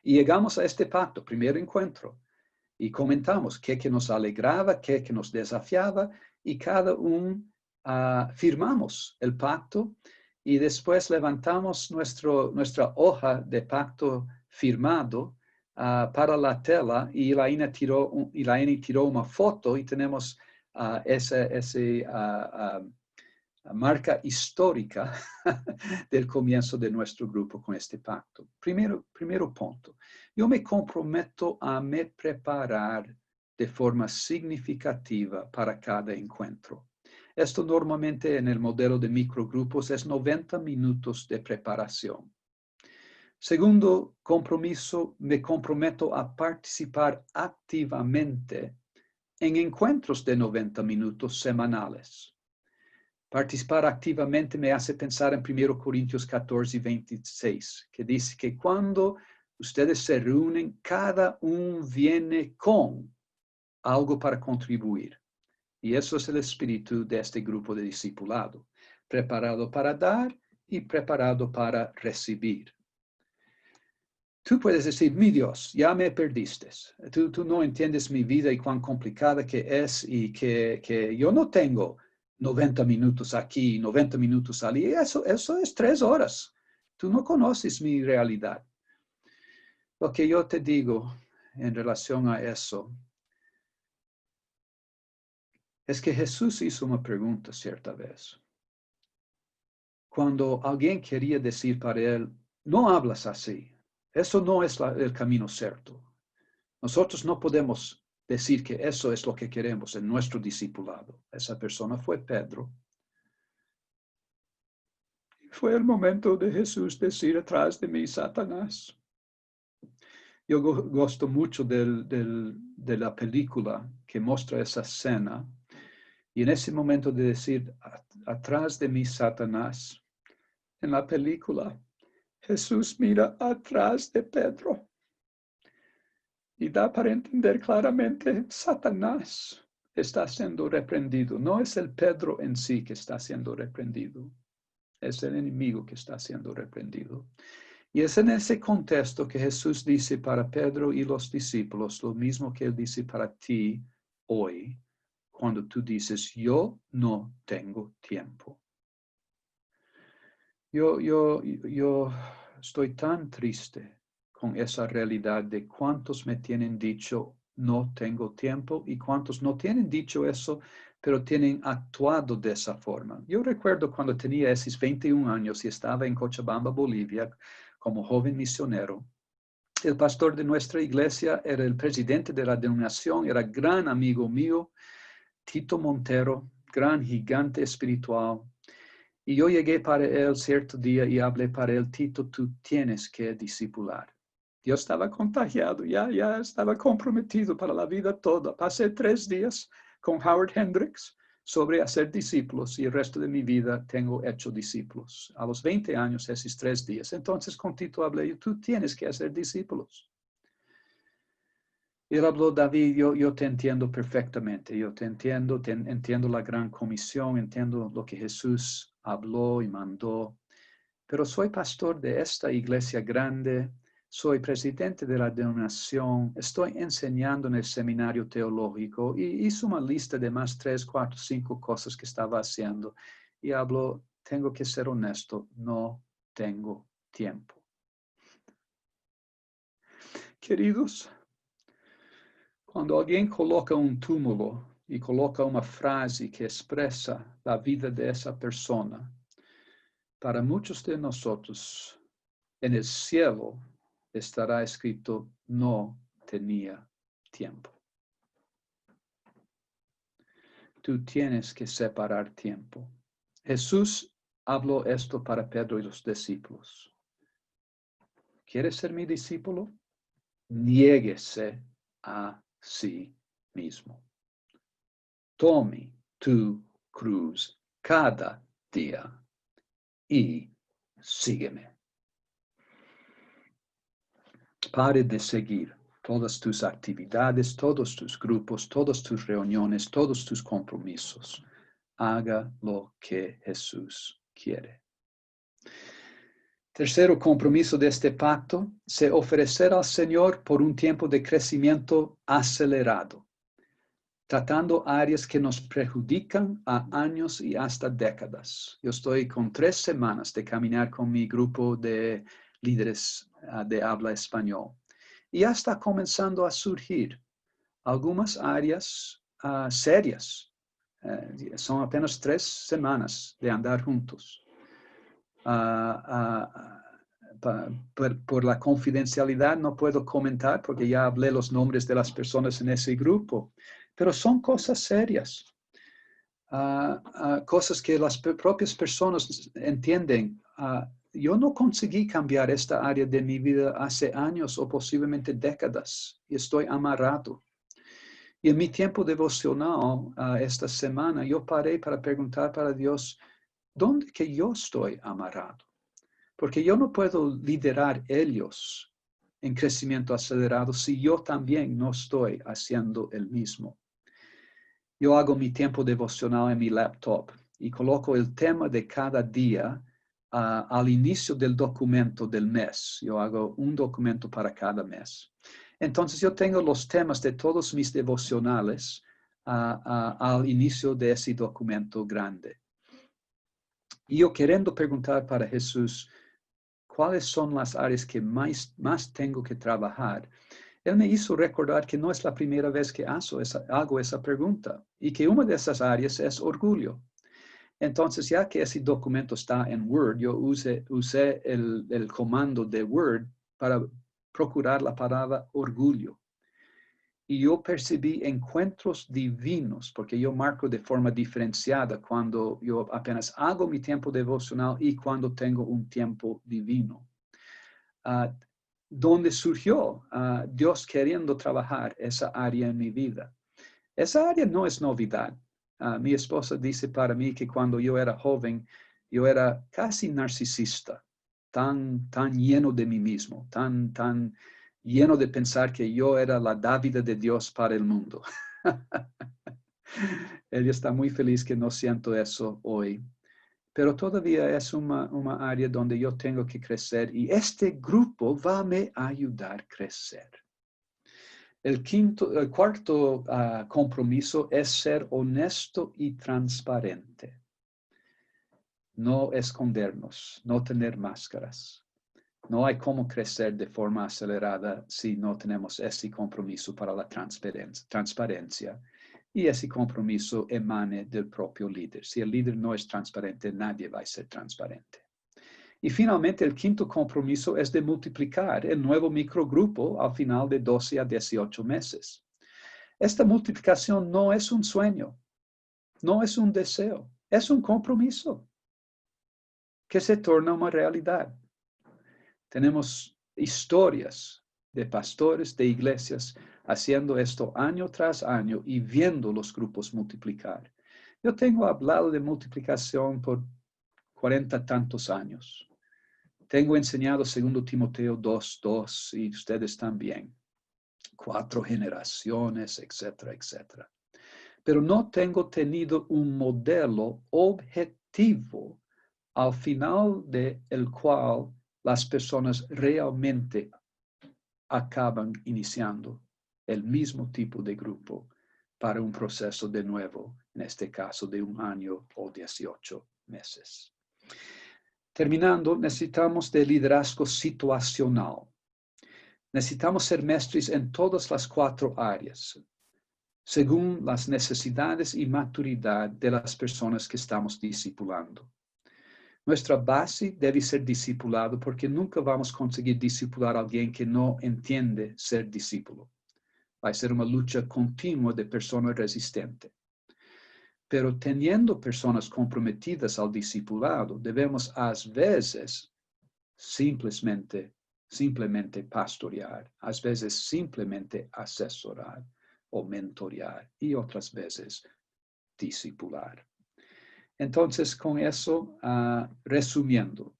Y llegamos a este pacto, primer encuentro, y comentamos qué que nos alegraba, qué que nos desafiaba, y cada uno firmamos el pacto. Y después levantamos nuestra hoja de pacto firmado para la tela y Elaine tiró una foto y tenemos esa marca histórica del comienzo de nuestro grupo con este pacto. Primero punto. Yo me comprometo a me preparar de forma significativa para cada encuentro. Esto normalmente en el modelo de microgrupos es 90 minutos de preparación. Segundo compromiso, me comprometo a participar activamente en encuentros de 90 minutos semanales. Participar activamente me hace pensar en 1 Corintios 14 y 26, que dice que cuando ustedes se reúnen, cada uno viene con algo para contribuir. Y eso es el espíritu de este grupo de discipulado, preparado para dar y preparado para recibir. Tú puedes decir, mi Dios, ya me perdiste. Tú no entiendes mi vida y cuán complicada que es y que yo no tengo 90 minutos aquí, 90 minutos allí. Eso es 3 horas. Tú no conoces mi realidad. Lo que yo te digo en relación a eso es que Jesús hizo una pregunta cierta vez. Cuando alguien quería decir para él, no hablas así. Eso no es el camino cierto. Nosotros no podemos decir que eso es lo que queremos en nuestro discipulado. Esa persona fue Pedro. Fue el momento de Jesús decir, atrás de mí, Satanás. Yo gosto mucho de la película que muestra esa escena. Y en ese momento de decir, atrás de mí, Satanás, en la película, Jesús mira atrás de Pedro. Y da para entender claramente, Satanás está siendo reprendido. No es el Pedro en sí que está siendo reprendido. Es el enemigo que está siendo reprendido. Y es en ese contexto que Jesús dice para Pedro y los discípulos lo mismo que él dice para ti hoy, cuando tú dices, yo no tengo tiempo. Yo estoy tan triste con esa realidad de cuántos me tienen dicho no tengo tiempo y cuántos no tienen dicho eso, pero tienen actuado de esa forma. Yo recuerdo cuando tenía esos 21 años y estaba en Cochabamba, Bolivia, como joven misionero. El pastor de nuestra iglesia era el presidente de la denominación, era gran amigo mío, Tito Montero, gran gigante espiritual. Y yo llegué para él cierto día y hablé para él, Tito, tú tienes que discipular. Yo estaba contagiado, ya estaba comprometido para la vida toda. Pasé 3 días con Howard Hendricks sobre hacer discípulos y el resto de mi vida tengo hecho discípulos. A los 20 años, esos 3 días. Entonces con Tito hablé, tú tienes que hacer discípulos. Y él habló, David, yo te entiendo perfectamente, yo te entiendo la gran comisión, entiendo lo que Jesús habló y mandó, pero soy pastor de esta iglesia grande, soy presidente de la denominación, estoy enseñando en el seminario teológico y hizo una lista de más 3, 4, 5 cosas que estaba haciendo. Y habló, tengo que ser honesto, no tengo tiempo. Queridos, cuando alguien coloca un túmulo y coloca una frase que expresa la vida de esa persona, para muchos de nosotros en el cielo estará escrito no tenía tiempo. Tú tienes que separar tiempo. Jesús habló esto para Pedro y los discípulos. ¿Quieres ser mi discípulo? Niéguese a sí mismo. Tome tu cruz cada día y sígueme. Pare de seguir todas tus actividades, todos tus grupos, todas tus reuniones, todos tus compromisos. Haga lo que Jesús quiere. Tercero compromiso de este pacto, se ofrecerá al Señor por un tiempo de crecimiento acelerado, tratando áreas que nos perjudican a años y hasta décadas. Yo estoy con 3 semanas de caminar con mi grupo de líderes de habla español. Y ya está comenzando a surgir algunas áreas serias. Son apenas 3 semanas de andar juntos. Por la confidencialidad no puedo comentar porque ya hablé los nombres de las personas en ese grupo. Pero son cosas serias, cosas que las propias personas entienden. Yo no conseguí cambiar esta área de mi vida hace años o posiblemente décadas y estoy amarrado. Y en mi tiempo devocional esta semana yo paré para preguntar para Dios, ¿dónde que yo estoy amarrado? Porque yo no puedo liderar ellos en crecimiento acelerado si yo también no estoy haciendo el mismo. Yo hago mi tiempo devocional en mi laptop y coloco el tema de cada día al inicio del documento del mes. Yo hago un documento para cada mes. Entonces yo tengo los temas de todos mis devocionales al inicio de ese documento grande. Y yo queriendo preguntar para Jesús, ¿cuáles son las áreas que más tengo que trabajar? Él me hizo recordar que no es la primera vez que hago esa pregunta y que una de esas áreas es orgullo. Entonces, ya que ese documento está en Word, yo usé el comando de Word para procurar la palabra orgullo. Y yo percibí encuentros divinos, porque yo marco de forma diferenciada cuando yo apenas hago mi tiempo devocional y cuando tengo un tiempo divino. Donde surgió Dios queriendo trabajar esa área en mi vida. Esa área no es novedad. Mi esposa dice para mí que cuando yo era joven, yo era casi narcisista, tan lleno de mí mismo, tan lleno de pensar que yo era la dávida de Dios para el mundo. Ella está muy feliz que no siento eso hoy. Pero todavía es una área donde yo tengo que crecer y este grupo va a me ayudar a crecer. El cuarto compromiso es ser honesto y transparente. No escondernos, no tener máscaras. No hay cómo crecer de forma acelerada si no tenemos ese compromiso para la transparencia. Y ese compromiso emane del propio líder. Si el líder no es transparente, nadie va a ser transparente. Y finalmente, el quinto compromiso es de multiplicar el nuevo microgrupo al final de 12 a 18 meses. Esta multiplicación no es un sueño, no es un deseo, es un compromiso que se torna una realidad. Tenemos historias de pastores, de iglesias, haciendo esto año tras año y viendo los grupos multiplicar. Yo tengo hablado de multiplicación por 40 tantos años. Tengo enseñado 2 Timoteo 2:2 y ustedes también. 4 generaciones, etcétera, etcétera. Pero no tengo tenido un modelo objetivo al final del cual las personas realmente acaban iniciando el mismo tipo de grupo para un proceso de nuevo, en este caso de 1 año o 18 meses. Terminando, necesitamos de liderazgo situacional. Necesitamos ser maestros en todas las 4 áreas, según las necesidades y maturidad de las personas que estamos discipulando. Nuestra base debe ser discipulado porque nunca vamos a conseguir discipular a alguien que no entiende ser discípulo. Va a ser una lucha continua de persona resistente. Pero teniendo personas comprometidas al discipulado, debemos a veces simplemente pastorear, a veces simplemente asesorar o mentorear y otras veces discipular. Entonces, con eso, resumiendo,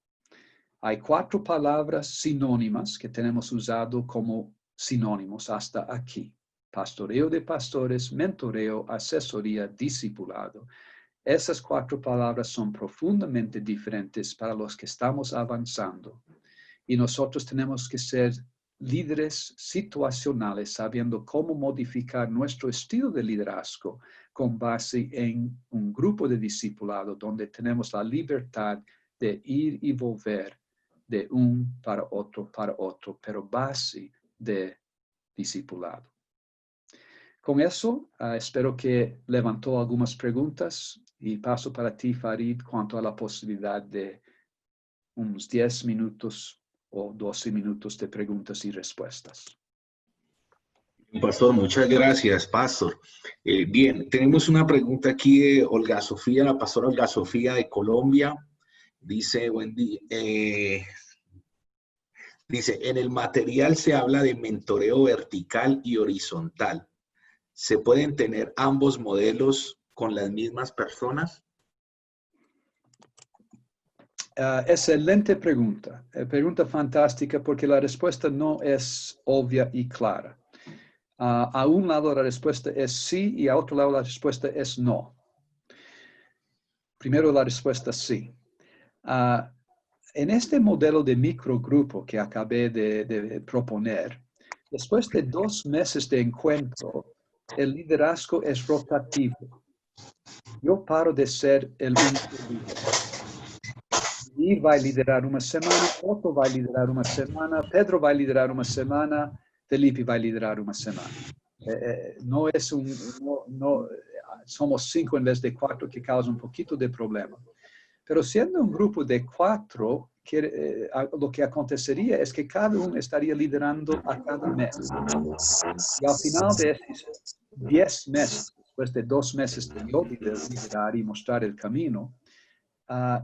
hay 4 palabras sinónimas que tenemos usado como sinónimos hasta aquí. Pastoreo de pastores, mentoreo, asesoría, discipulado. Esas 4 palabras son profundamente diferentes para los que estamos avanzando. Y nosotros tenemos que ser líderes situacionales, sabiendo cómo modificar nuestro estilo de liderazgo con base en un grupo de discipulado donde tenemos la libertad de ir y volver de un para otro, pero base de discipulado. Con eso, espero que levantó algunas preguntas y paso para ti, Farid, cuanto a la posibilidad de unos 10 minutos o 12 minutos de preguntas y respuestas. Pastor, muchas gracias, Pastor. Bien, tenemos una pregunta aquí de Olga Sofía, la pastora Olga Sofía de Colombia. Dice, buen día. Dice, en el material se habla de mentoreo vertical y horizontal. ¿Se pueden tener ambos modelos con las mismas personas? Excelente pregunta. Pregunta fantástica porque la respuesta no es obvia y clara. A un lado la respuesta es sí y a otro lado la respuesta es no. Primero la respuesta sí. En este modelo de microgrupo que acabé de proponer, después de 2 meses de encuentro, el liderazgo es rotativo. Yo paro de ser el único líder. Y va a liderar una semana, Otto va a liderar una semana, Pedro va a liderar una semana, Felipe va a liderar una semana. Somos 5 en vez de 4 que causa un poquito de problema. Pero siendo un grupo de 4, lo que acontecería es que cada uno estaría liderando a cada mes. Y al final de esos 10 meses, después de 2 meses de yo liderar y mostrar el camino,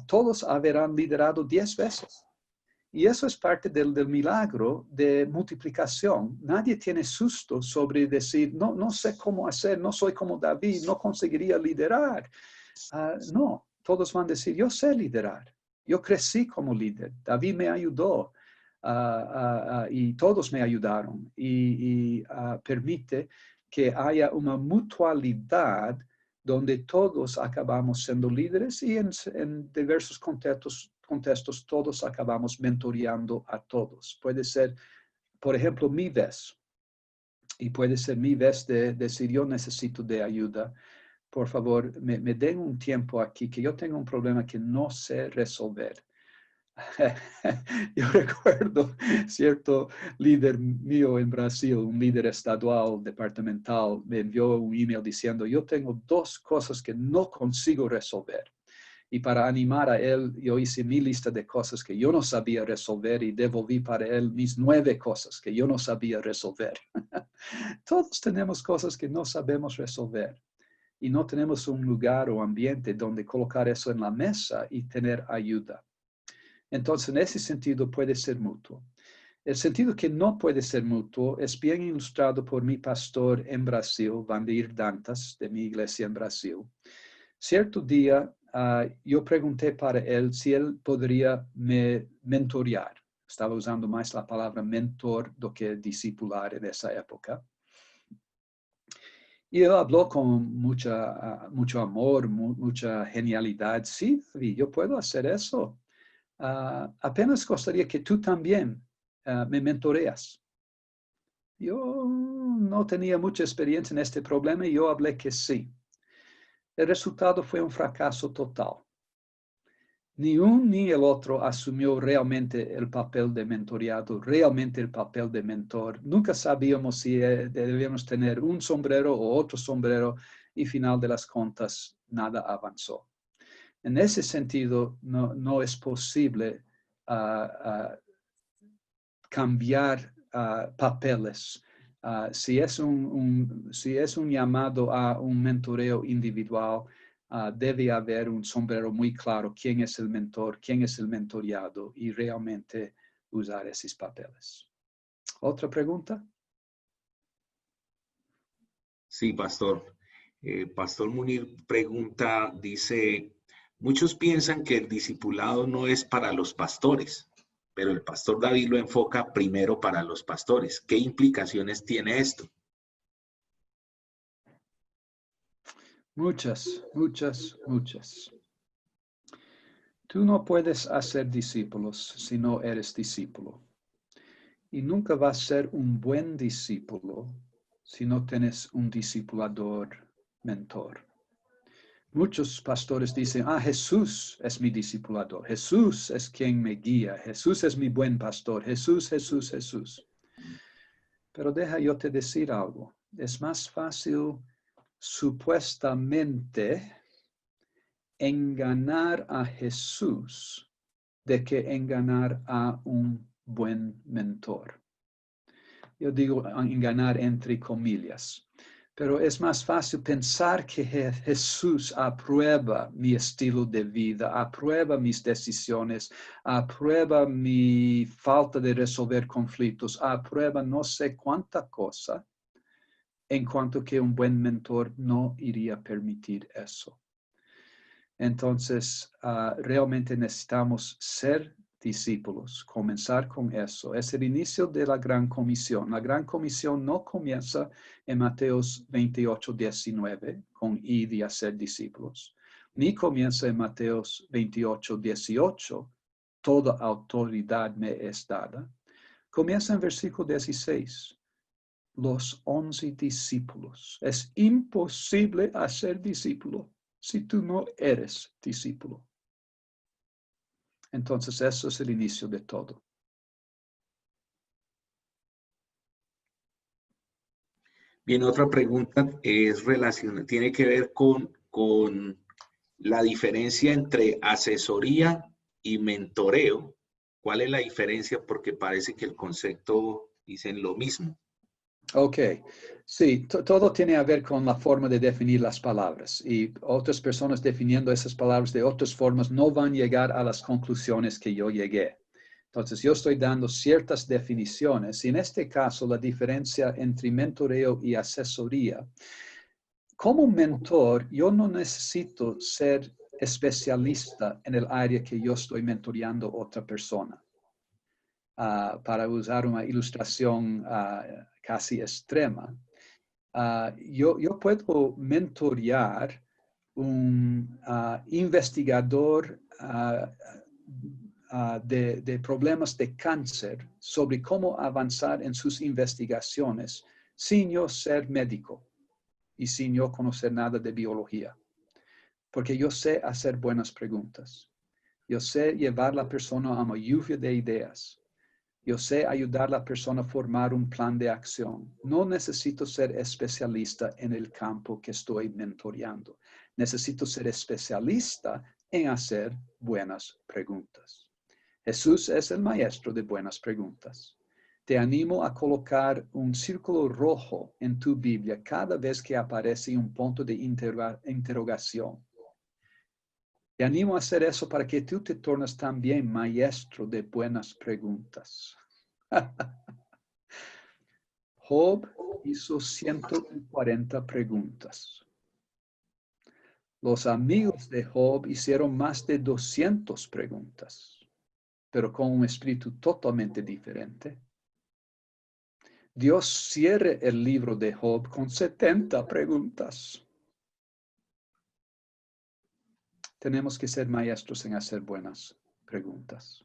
todos habrán liderado 10 veces. Y eso es parte del milagro de multiplicación. Nadie tiene susto sobre decir, no sé cómo hacer, no soy como David, no conseguiría liderar. No, todos van a decir, yo sé liderar. Yo crecí como líder. David me ayudó y todos me ayudaron. Y permite que haya una mutualidad donde todos acabamos siendo líderes y en diversos contextos todos acabamos mentoreando a todos. Puede ser, por ejemplo, mi vez. Y puede ser mi vez de decir, yo necesito de ayuda. Por favor, me den un tiempo aquí, que yo tengo un problema que no sé resolver. Yo recuerdo cierto líder mío en Brasil, un líder estadual, departamental, me envió un email diciendo, yo tengo 2 cosas que no consigo resolver. Y para animar a él, yo hice mi lista de cosas que yo no sabía resolver y devolví para él mis 9 cosas que yo no sabía resolver. Todos tenemos cosas que no sabemos resolver y no tenemos un lugar o ambiente donde colocar eso en la mesa y tener ayuda. Entonces, en ese sentido puede ser mutuo. El sentido que no puede ser mutuo es bien ilustrado por mi pastor en Brasil, Vandir Dantas, de mi iglesia en Brasil. Cierto día, yo pregunté para él si él podría me mentorear. Estaba usando más la palabra mentor do que discipular en esa época. Y él habló con mucho amor, mucha genialidad. Sí, yo puedo hacer eso. Apenas gustaría que tú también me mentoreas. Yo no tenía mucha experiencia en este problema y yo hablé que sí. El resultado fue un fracaso total. Ni un ni el otro asumió realmente el papel de mentoreado, realmente el papel de mentor. Nunca sabíamos si debíamos tener un sombrero o otro sombrero y final de las cuentas nada avanzó. En ese sentido, no es posible cambiar papeles. Si es un llamado a un mentoreo individual, debe haber un sombrero muy claro quién es el mentor, quién es el mentoreado y realmente usar esos papeles. ¿Otra pregunta? Sí, pastor. Pastor Munir pregunta, dice, muchos piensan que el discipulado no es para los pastores, pero el pastor David lo enfoca primero para los pastores. ¿Qué implicaciones tiene esto? Muchas. Tú no puedes hacer discípulos si no eres discípulo. Y nunca vas a ser un buen discípulo si no tienes un discipulador mentor. Muchos pastores dicen, Jesús es mi discipulador, Jesús es quien me guía, Jesús es mi buen pastor, Jesús. Pero deja yo te decir algo, es más fácil supuestamente engañar a Jesús de que engañar a un buen mentor. Yo digo engañar entre comillas, pero es más fácil pensar que Jesús aprueba mi estilo de vida, aprueba mis decisiones, aprueba mi falta de resolver conflictos, aprueba no sé cuánta cosa, en cuanto que un buen mentor no iría a permitir eso. Entonces, realmente necesitamos ser discípulos, comenzar con eso. Es el inicio de la Gran Comisión. La Gran Comisión no comienza en Mateos 28, 19, con id y hacer discípulos, ni comienza en Mateos 28, 18, toda autoridad me es dada. Comienza en versículo 16. Los 11 discípulos. Es imposible hacer discípulo si tú no eres discípulo. Entonces, eso es el inicio de todo. Bien, otra pregunta tiene que ver con la diferencia entre asesoría y mentoreo. ¿Cuál es la diferencia? Porque parece que el concepto dicen lo mismo. Ok, sí, todo tiene que ver con la forma de definir las palabras y otras personas definiendo esas palabras de otras formas no van a llegar a las conclusiones que yo llegué. Entonces, yo estoy dando ciertas definiciones y en este caso la diferencia entre mentoreo y asesoría. Como mentor, yo no necesito ser especialista en el área que yo estoy mentoreando a otra persona. Para usar una ilustración casi extrema, yo puedo mentorear un investigador de problemas de cáncer sobre cómo avanzar en sus investigaciones sin yo ser médico y sin yo conocer nada de biología, porque yo sé hacer buenas preguntas. Yo sé llevar a la persona a una lluvia de ideas. Yo sé ayudar a la persona a formar un plan de acción. No necesito ser especialista en el campo que estoy mentoreando. Necesito ser especialista en hacer buenas preguntas. Jesús es el maestro de buenas preguntas. Te animo a colocar un círculo rojo en tu Biblia cada vez que aparece un punto de interrogación. Te animo a hacer eso para que tú te tornes también maestro de buenas preguntas. Job hizo 140 preguntas. Los amigos de Job hicieron más de 200 preguntas, pero con un espíritu totalmente diferente. Dios cierra el libro de Job con 70 preguntas. Tenemos que ser maestros en hacer buenas preguntas.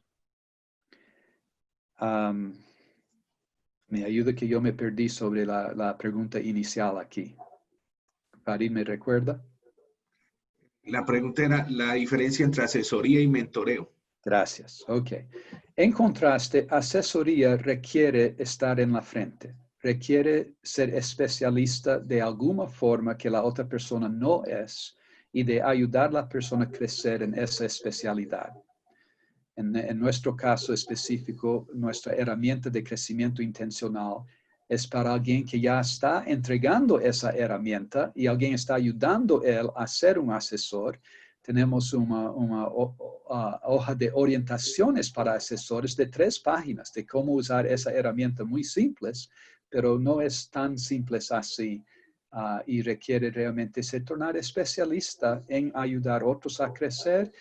Me ayuda que yo me perdí sobre la pregunta inicial aquí. Farid, ¿me recuerda? La pregunta era la diferencia entre asesoría y mentoreo. Gracias. Ok. En contraste, asesoría requiere estar en la frente. Requiere ser especialista de alguna forma que la otra persona no es y de ayudar a la persona a crecer en esa especialidad. En nuestro caso específico, nuestra herramienta de crecimiento intencional es para alguien que ya está entregando esa herramienta y alguien está ayudando a él a ser un asesor. Tenemos una hoja de orientaciones para asesores de 3 páginas de cómo usar esa herramienta muy simples, pero no es tan simple así y requiere realmente se tornar especialista en ayudar a otros a crecer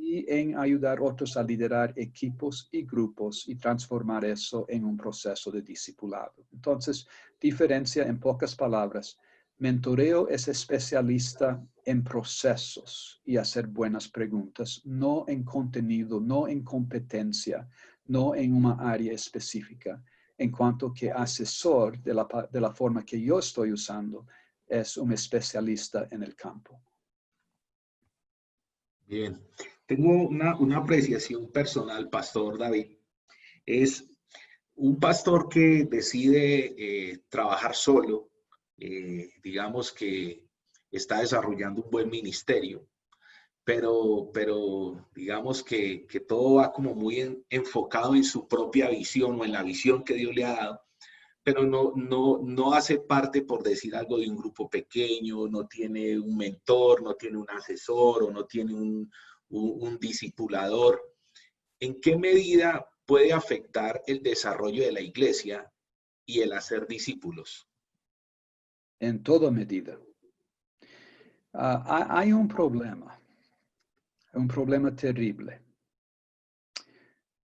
y en ayudar a otros a liderar equipos y grupos y transformar eso en un proceso de discipulado. Entonces, diferencia en pocas palabras. Mentoreo es especialista en procesos y hacer buenas preguntas, no en contenido, no en competencia, no en una área específica. En cuanto que asesor de la forma que yo estoy usando, es un especialista en el campo. Bien. Tengo una apreciación personal, Pastor David. Es un pastor que decide trabajar solo, digamos que está desarrollando un buen ministerio, pero digamos que todo va como muy enfocado en su propia visión o en la visión que Dios le ha dado, pero no hace parte, por decir algo, de un grupo pequeño, no tiene un mentor, no tiene un asesor o no tiene un discipulador. ¿En qué medida puede afectar el desarrollo de la iglesia y el hacer discípulos? En toda medida. Hay un problema terrible.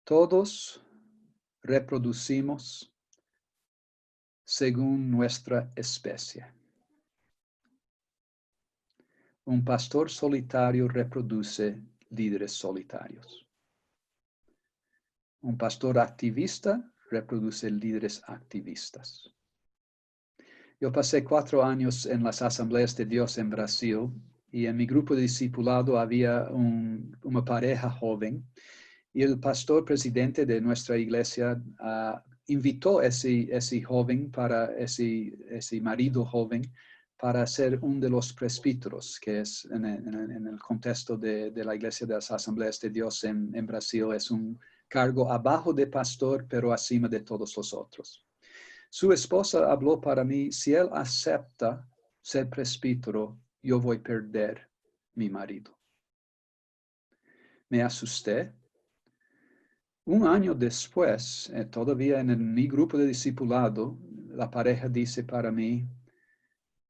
Todos reproducimos según nuestra especie. Un pastor solitario reproduce líderes solitarios. Un pastor activista reproduce líderes activistas. Yo pasé 4 años en las Asambleas de Dios en Brasil y en mi grupo de discipulado había una pareja joven y el pastor presidente de nuestra iglesia invitó a ese joven, ese marido joven, para ser uno de los presbíteros, que es en el contexto de la iglesia de las Asambleas de Dios en Brasil, es un cargo abajo de pastor, pero acima de todos los otros. Su esposa habló para mí, si él acepta ser presbítero, yo voy a perder mi marido. Me asusté. Un año después, todavía en mi grupo de discipulado, la pareja dice para mí,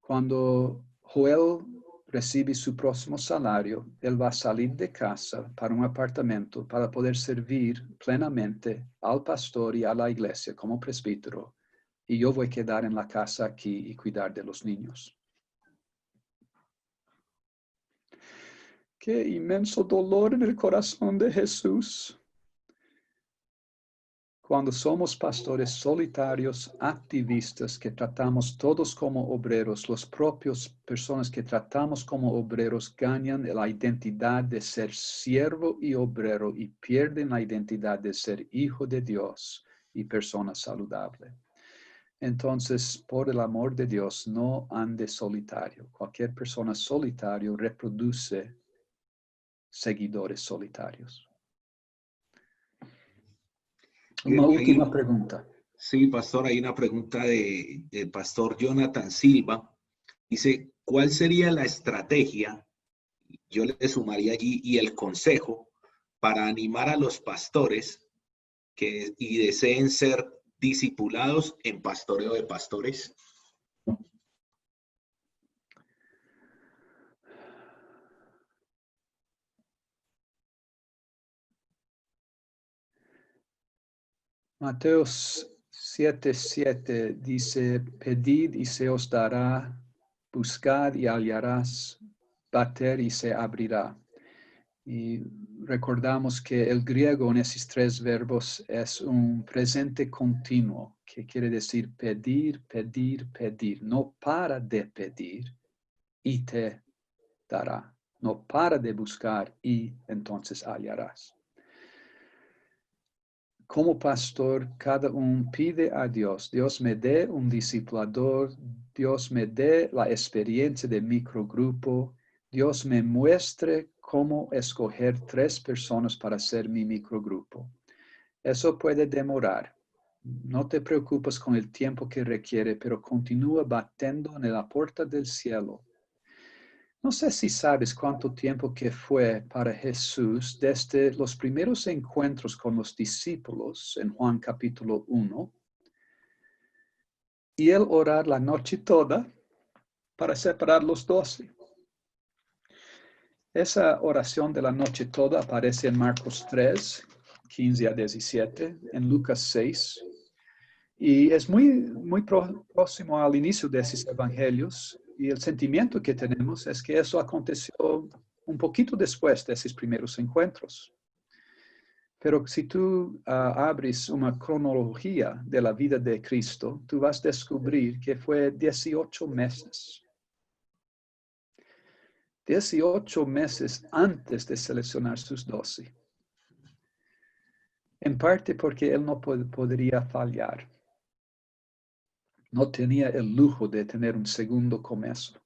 cuando Joel recibe su próximo salario, él va a salir de casa para un apartamento para poder servir plenamente al pastor y a la iglesia como presbítero. Y yo voy a quedar en la casa aquí y cuidar de los niños. Qué inmenso dolor en el corazón de Jesús. cuando somos pastores solitarios, activistas, que tratamos todos como obreros, las propias personas que tratamos como obreros ganan la identidad de ser siervo y obrero y pierden la identidad de ser hijo de Dios y persona saludable. Entonces, por el amor de Dios, no ande solitario. Cualquier persona solitario reproduce seguidores solitarios. Una última pregunta. Sí, pastor, hay una pregunta del pastor Jonathan Silva. Dice, ¿cuál sería la estrategia? Yo le sumaría allí y el consejo para animar a los pastores y deseen ser discipulados en pastoreo de pastores. Mateos 7:7 dice, pedid y se os dará, buscad y hallarás, bater y se abrirá. Y recordamos que el griego en esos tres verbos es un presente continuo, que quiere decir pedir, pedir, pedir. No para de pedir y te dará. No para de buscar y entonces hallarás. Como pastor, cada uno pide a Dios, Dios me dé un discipulador, Dios me dé la experiencia de microgrupo, Dios me muestre cómo escoger 3 personas para ser mi microgrupo. Eso puede demorar. No te preocupes con el tiempo que requiere, pero continúa batiendo en la puerta del cielo. No sé si sabes cuánto tiempo que fue para Jesús desde los primeros encuentros con los discípulos en Juan capítulo 1 y él orar la noche toda para separar los 12. Esa oración de la noche toda aparece en Marcos 3, 15 a 17, en Lucas 6, y es muy próximo al inicio de esos evangelios, y el sentimiento que tenemos es que eso aconteció un poquito después de esos primeros encuentros. Pero si tú abres una cronología de la vida de Cristo, tú vas a descubrir que fue 18 meses. 18 meses antes de seleccionar sus 12. En parte porque él no podría fallar. No tenía el lujo de tener un segundo comienzo.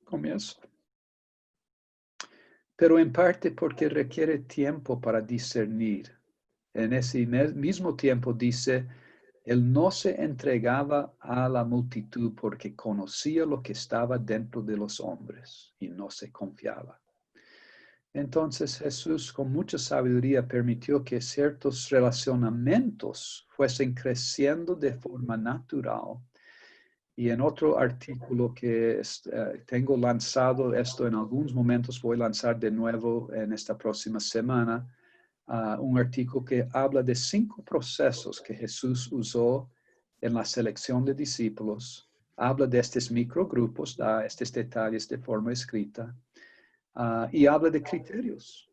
Pero en parte porque requiere tiempo para discernir. En ese mismo tiempo dice, él no se entregaba a la multitud porque conocía lo que estaba dentro de los hombres y no se confiaba. Entonces Jesús con mucha sabiduría permitió que ciertos relacionamientos fuesen creciendo de forma natural. Y en otro artículo que tengo lanzado, esto en algunos momentos voy a lanzar de nuevo en esta próxima semana, un artículo que habla de 5 procesos que Jesús usó en la selección de discípulos. Habla de estos microgrupos, da estos detalles de forma escrita, y habla de criterios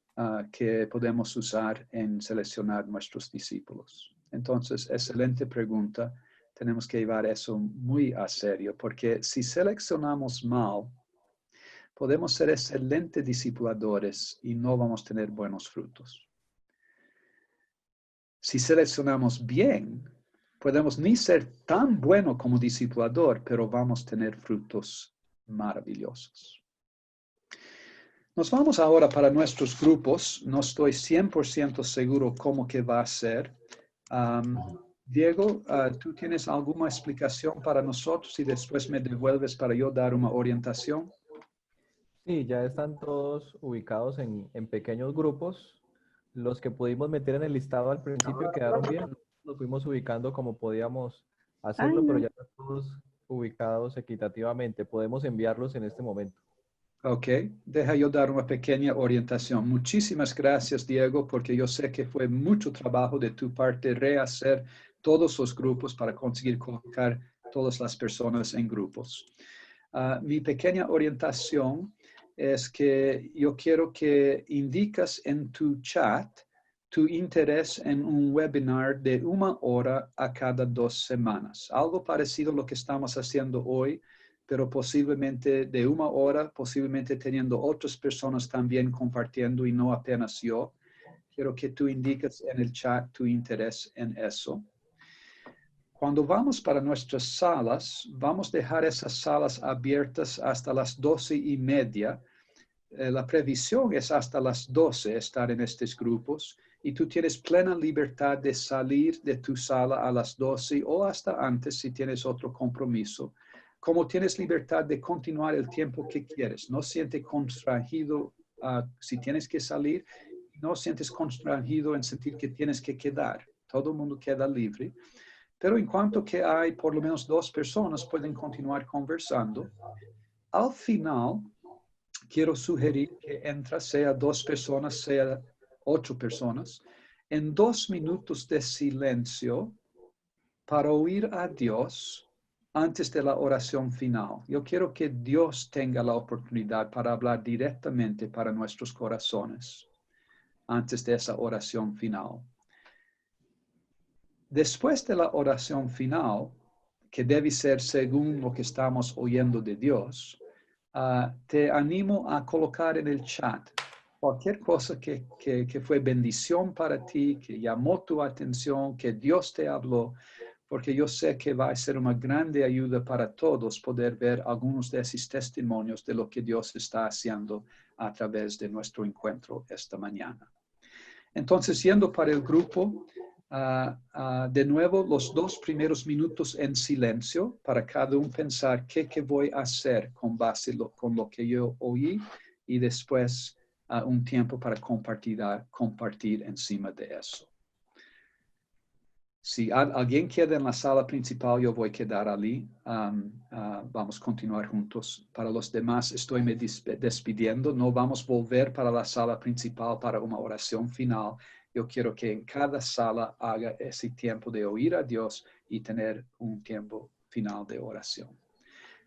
que podemos usar en seleccionar nuestros discípulos. Entonces, excelente pregunta. Tenemos que llevar eso muy a serio, porque si seleccionamos mal, podemos ser excelentes discipuladores y no vamos a tener buenos frutos. Si seleccionamos bien, podemos ni ser tan bueno como discipulador, pero vamos a tener frutos maravillosos. Nos vamos ahora para nuestros grupos. No estoy 100% seguro cómo que va a ser. Diego, ¿tú tienes alguna explicación para nosotros y después me devuelves para yo dar una orientación? Sí, ya están todos ubicados en pequeños grupos. Los que pudimos meter en el listado al principio quedaron bien. Los fuimos ubicando como podíamos hacerlo, pero ya están todos ubicados equitativamente. Podemos enviarlos en este momento. Ok, deja yo dar una pequeña orientación. Muchísimas gracias, Diego, porque yo sé que fue mucho trabajo de tu parte rehacer todos los grupos para conseguir colocar todas las personas en grupos. Mi pequeña orientación es que yo quiero que indicas en tu chat tu interés en un webinar de 1 hora a cada 2 semanas. Algo parecido a lo que estamos haciendo hoy, pero posiblemente de 1 hora, posiblemente teniendo otras personas también compartiendo y no apenas yo. Quiero que tú indiques en el chat tu interés en eso. Cuando vamos para nuestras salas, vamos a dejar esas salas abiertas hasta las 12:30. La previsión es hasta las 12 estar en estos grupos y tú tienes plena libertad de salir de tu sala a las 12 o hasta antes si tienes otro compromiso. Como tienes libertad de continuar el tiempo que quieres. No sientes constrangido si tienes que salir. No sientes constrangido en sentir que tienes que quedar. Todo el mundo queda libre. Pero en cuanto que hay por lo menos 2 personas, pueden continuar conversando. Al final, quiero sugerir que sea 2 personas, sea 8 personas, en 2 minutos de silencio para oír a Dios antes de la oración final. Yo quiero que Dios tenga la oportunidad para hablar directamente para nuestros corazones antes de esa oración final. Después de la oración final, que debe ser según lo que estamos oyendo de Dios, te animo a colocar en el chat cualquier cosa que fue bendición para ti, que llamó tu atención, que Dios te habló, porque yo sé que va a ser una grande ayuda para todos poder ver algunos de esos testimonios de lo que Dios está haciendo a través de nuestro encuentro esta mañana. Entonces, yendo para el grupo, de nuevo, los 2 primeros minutos en silencio para cada uno pensar qué voy a hacer con base con lo que yo oí y después un tiempo para compartir encima de eso. Si alguien queda en la sala principal, yo voy a quedar allí. Vamos a continuar juntos. Para los demás, estoy me despidiendo. No vamos a volver para la sala principal para una oración final. Yo quiero que en cada sala haga ese tiempo de oír a Dios y tener un tiempo final de oración.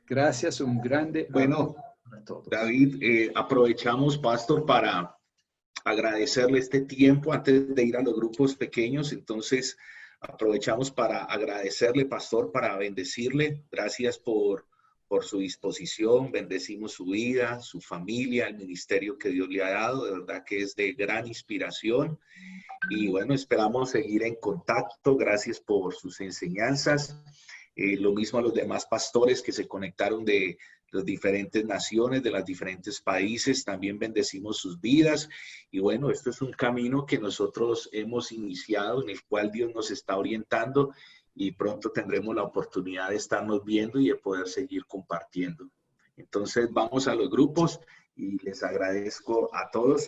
Gracias, un grande bueno para todos. David, aprovechamos, pastor, para agradecerle este tiempo antes de ir a los grupos pequeños. Entonces, aprovechamos para agradecerle, pastor, para bendecirle. Gracias por su disposición. Bendecimos su vida, su familia, el ministerio que Dios le ha dado. De verdad que es de gran inspiración. Y bueno, esperamos seguir en contacto. Gracias por sus enseñanzas. Lo mismo a los demás pastores que se conectaron de las diferentes naciones, de los diferentes países. También bendecimos sus vidas. Y bueno, esto es un camino que nosotros hemos iniciado, en el cual Dios nos está orientando, y pronto tendremos la oportunidad de estarnos viendo y de poder seguir compartiendo. Entonces, vamos a los grupos y les agradezco a todos.